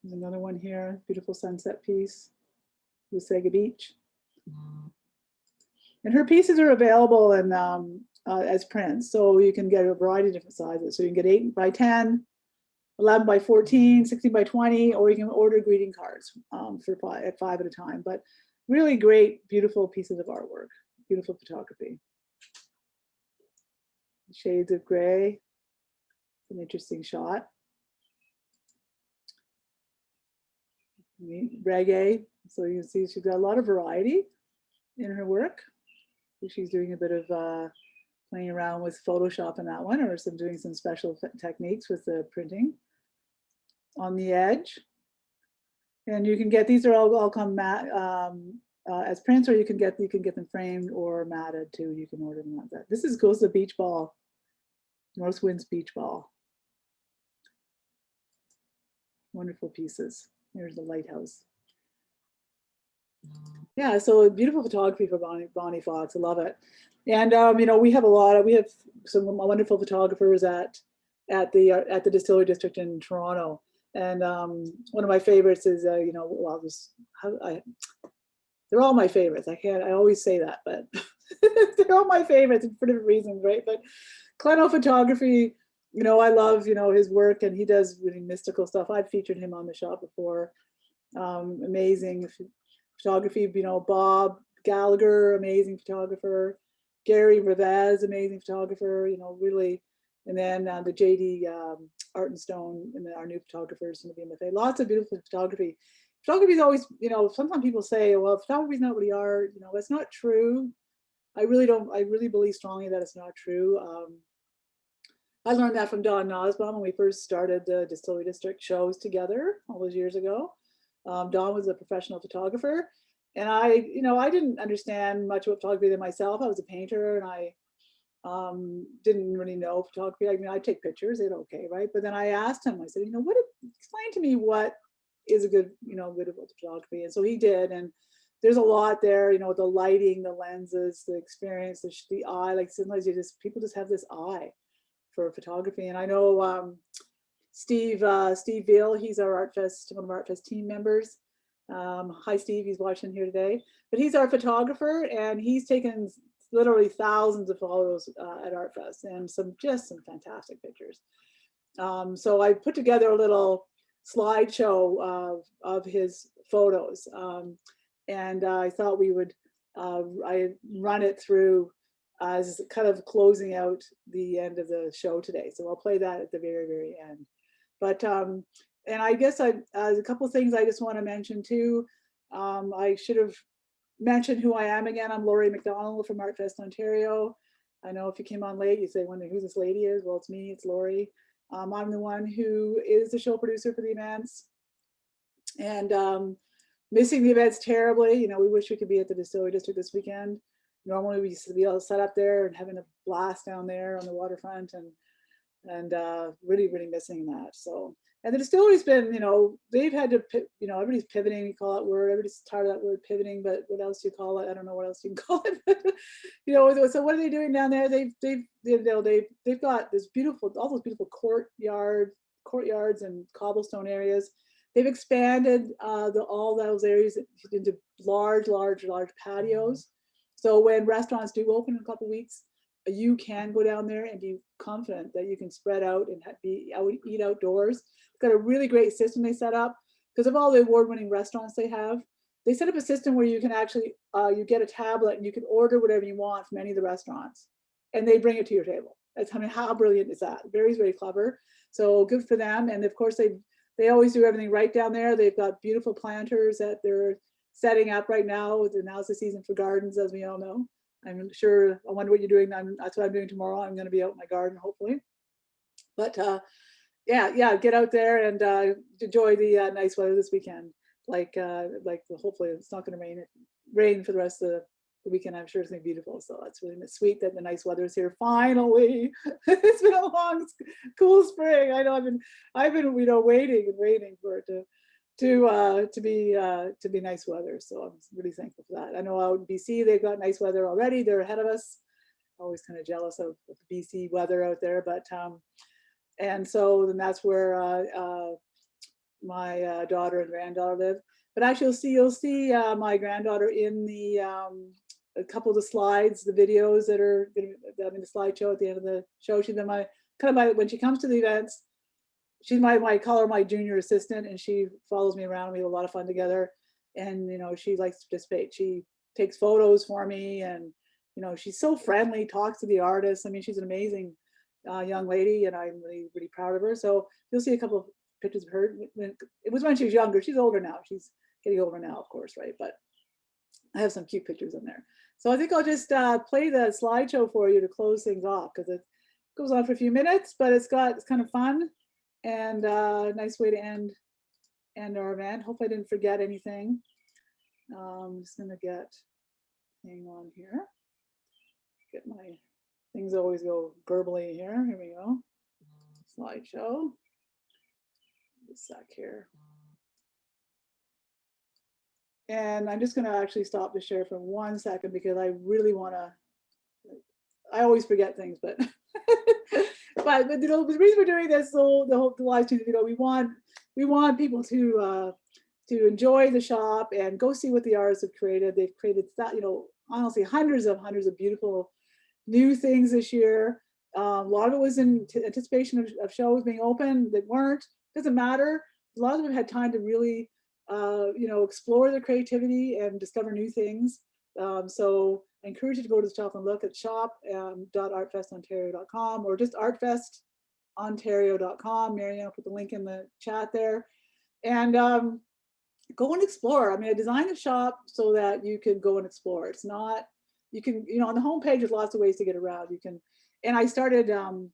S2: There's another one here, beautiful sunset piece, Lusega Beach. And her pieces are available in, as prints, so you can get a variety of different sizes. So you can get 8 by 10, 11 by 14, 16 by 20, or you can order greeting cards at 5 at a time. But really great, beautiful pieces of artwork, beautiful photography. Shades of gray, it's an interesting shot. Reggae, so you can see she's got a lot of variety in her work. She's doing a bit of playing around with Photoshop in that one, or doing some special techniques with the printing on the edge. And you can get, these are all come matte as prints, or you can get them framed or matted too. You can order them like that. This goes to the beach ball, North Wind's beach ball. Wonderful pieces. Here's the lighthouse. Yeah, so beautiful photography for Bonnie Fox. I love it. And we have some wonderful photographers at the Distillery District in Toronto. And one of my favorites is, well, they're all my favorites. I always say that, but they're all my favorites for different reasons, right? But Kleno Photography, I love, his work, and he does really mystical stuff. I've featured him on the shop before. Amazing photography, Bob Gallagher, amazing photographer. Gary Revez, amazing photographer, really. And then the JD Art and Stone, and then our new photographers from the BMFA. Lots of beautiful photography. Photography is always, sometimes people say, well, photography is not really art. That's not true. I really believe strongly that it's not true. I learned that from Don Nosbaum when we first started the Distillery District shows together all those years ago. Don was a professional photographer, and I didn't understand much about photography than myself. I was a painter, and I didn't really know photography. I mean, I take pictures, it's okay, right? But then I asked him, I said, explain to me what is a good, good about photography. And so he did, and there's a lot there, the lighting, the lenses, the experience, the eye. Like sometimes people just have this eye for photography. And I know Steve Veal, he's one of our Artfest team members. Hi, Steve, he's watching here today. But he's our photographer, and he's taken literally thousands of photos at Artfest, and some fantastic pictures. So I put together a little slideshow of his photos, and I thought we would I run it through as kind of closing out the end of the show today. So I'll play that at the very, very end. But and I guess a couple of things I just want to mention too. I should have mentioned who I am again. I'm Laurie McDonald from Artfest Ontario. I know if you came on late, you say, wonder who this lady is. Well, it's me, it's Laurie. I'm the one who is the show producer for the events, and missing the events terribly. We wish we could be at the Distillery District this weekend. Normally we used to be all set up there and having a blast down there on the waterfront, and really, really missing that. So, and the distillery's been, they've had to, everybody's pivoting, you call that word, everybody's tired of that word pivoting, but what else do you call it? I don't know what else you can call it. So what are they doing down there? They've got this beautiful, all those beautiful courtyards and cobblestone areas. They've expanded all those areas into large patios. So when restaurants do open in a couple of weeks, you can go down there and be confident that you can spread out and eat outdoors. It's got a really great system they set up because of all the award-winning restaurants they have. They set up a system where you can actually, you get a tablet and you can order whatever you want from any of the restaurants, and they bring it to your table. How brilliant is that? Very, very clever. So good for them. And of course, they always do everything right down there. They've got beautiful planters that they're setting up right now. Now's the season for gardens, as we all know. I'm sure, I wonder what you're doing. That's what I'm doing tomorrow. I'm going to be out in my garden, hopefully. But yeah, get out there and enjoy the nice weather this weekend. Hopefully it's not going to rain for the rest of the weekend. I'm sure it's going to be beautiful. So that's really sweet that the nice weather is here finally. It's been a long, cool spring. I know I've been waiting for it to be nice weather. So I'm really thankful for that. I know out in BC they've got nice weather already. They're ahead of us. Always kind of jealous of the BC weather out there, but and so then that's where my daughter and granddaughter live. But actually, you'll see my granddaughter in the a couple of the slides, the videos that are in the slideshow at the end of the show. She's been when she comes to the events. She's I call her my junior assistant, and she follows me around. We have a lot of fun together, and she likes to participate. She takes photos for me, and she's so friendly, talks to the artists. I mean, she's an amazing young lady, and I'm really, really proud of her. So you'll see a couple of pictures of her. It was when she was younger. She's older now. She's getting older now, of course, right? But I have some cute pictures in there. So I think I'll just play the slideshow for you to close things off, because it goes on for a few minutes, but it's kind of fun. And nice way to end our event. Hope I didn't forget anything. I'm just gonna hang on here. Get my things always go verbally here. Here we go. Slideshow. A sec here. And I'm just gonna actually stop the share for 1 second because I really wanna. I always forget things, but but you know, the reason we're doing this, so the live stream, you know, we want people to enjoy the shop and go see what the artists have created. They've created that, you know, honestly, hundreds of beautiful new things this year. A lot of it was in anticipation of shows being open that weren't. Doesn't matter. A lot of them had time to really, you know, explore their creativity and discover new things. So I encourage you to go to the shop and look at shop.artfestontario.com or just artfestontario.com. Marianne put the link in the chat there. And go and explore. I mean, I designed the shop so that you can go and explore. It's not, you can, you know, on the homepage, there's lots of ways to get around. You can, and I started, you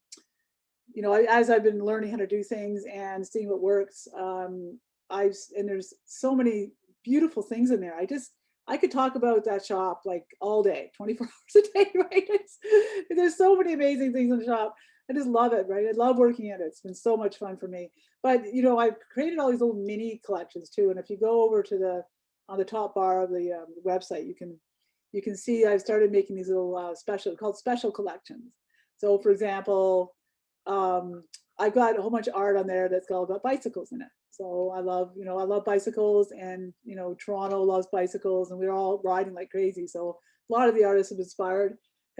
S2: know, as I've been learning how to do things and seeing what works, and there's so many beautiful things in there. I could talk about that shop like all day, 24 hours a day, right? There's so many amazing things in the shop. I just love it, right? I love working at it. It's been so much fun for me. But, you know, I've created all these little mini collections too. And if you go over to on the top bar of the website, you can see I've started making these little special collections. So for example, I've got a whole bunch of art on there that's all about bicycles in it. So I love bicycles, and, you know, Toronto loves bicycles, and we're all riding like crazy. So a lot of the artists have been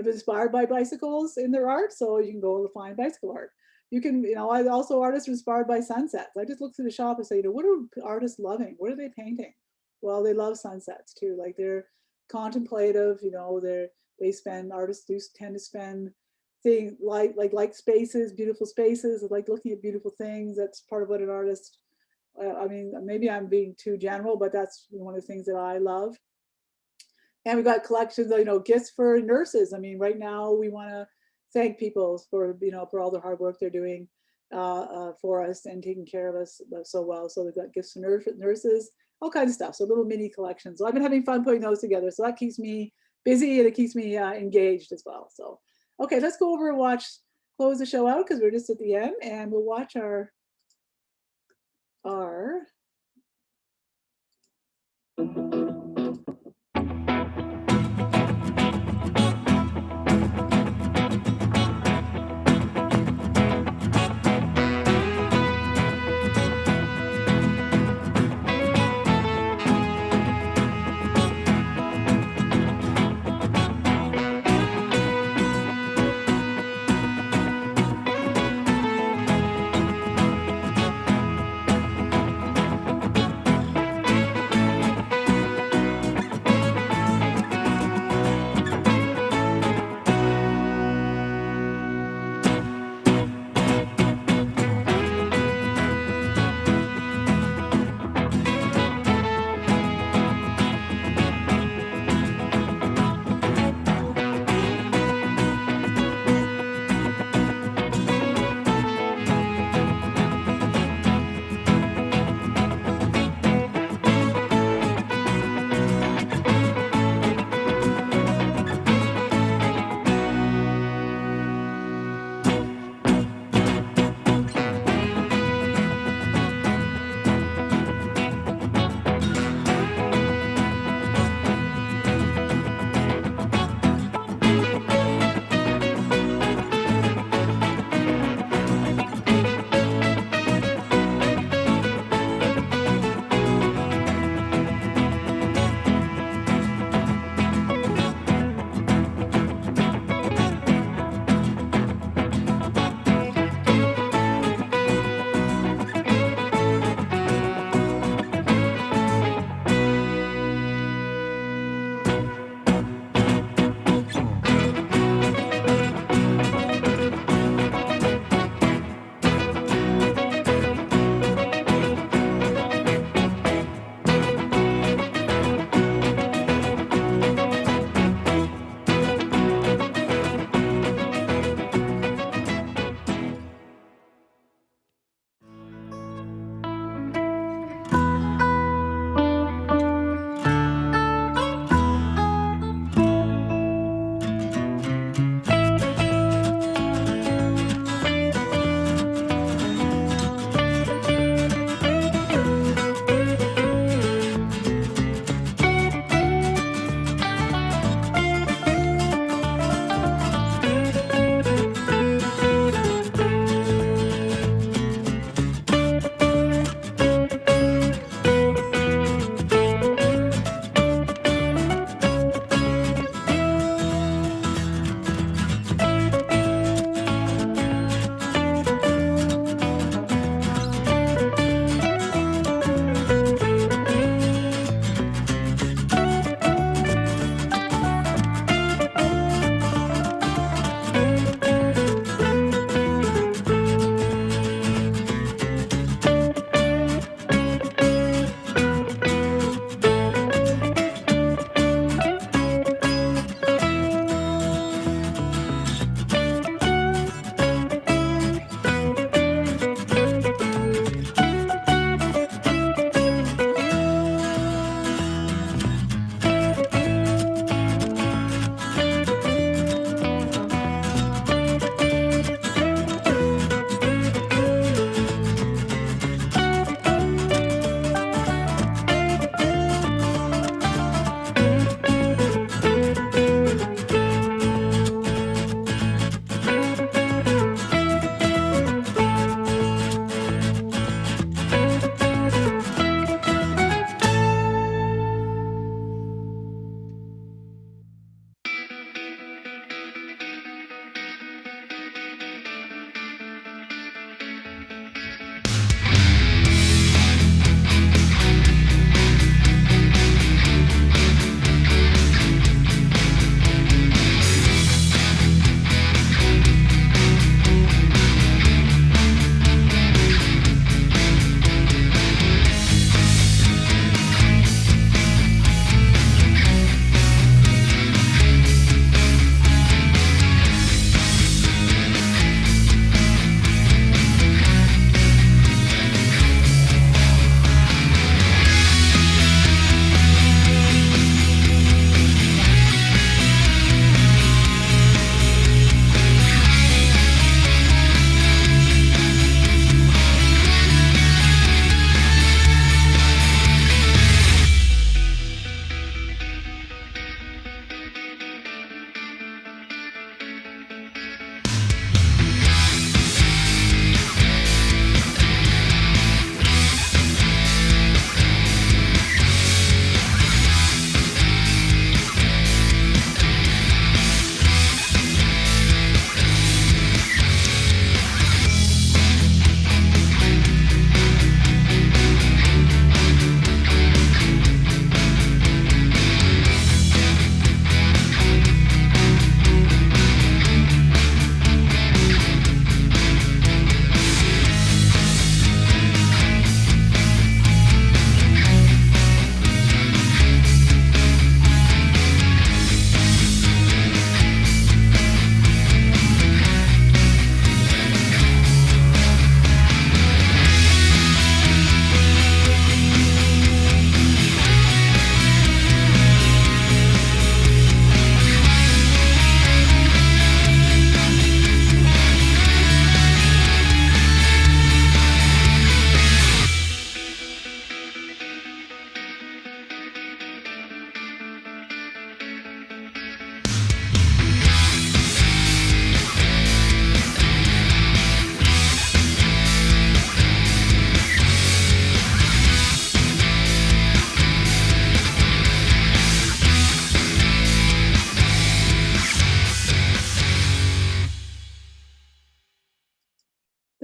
S2: inspired by bicycles in their art. So you can go and find bicycle art. You can, you know, artists are inspired by sunsets. I just look through the shop and say, you know, what are artists loving? What are they painting? Well, they love sunsets too. Like, they're contemplative, you know, artists do tend to spend things like spaces, beautiful spaces, like looking at beautiful things. That's part of what an artist, I mean, maybe I'm being too general, but that's one of the things that I love. And we've got collections of, you know, gifts for nurses. I mean, right now we want to thank people for, you know, for all the hard work they're doing for us and taking care of us so well. So we've got gifts for nurses, all kinds of stuff. So little mini collections. So I've been having fun putting those together. So that keeps me busy, and it keeps me engaged as well. So, okay, let's go over and close the show out, because we're just at the end, and we'll watch our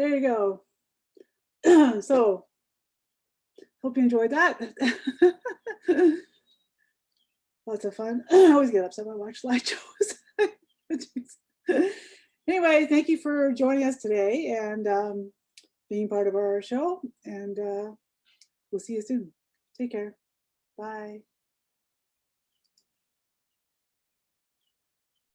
S2: there you go. So hope you enjoyed that. Lots of fun. I always get upset when I watch slideshows. Anyway, thank you for joining us today and being part of our show. And we'll see you soon. Take care. Bye.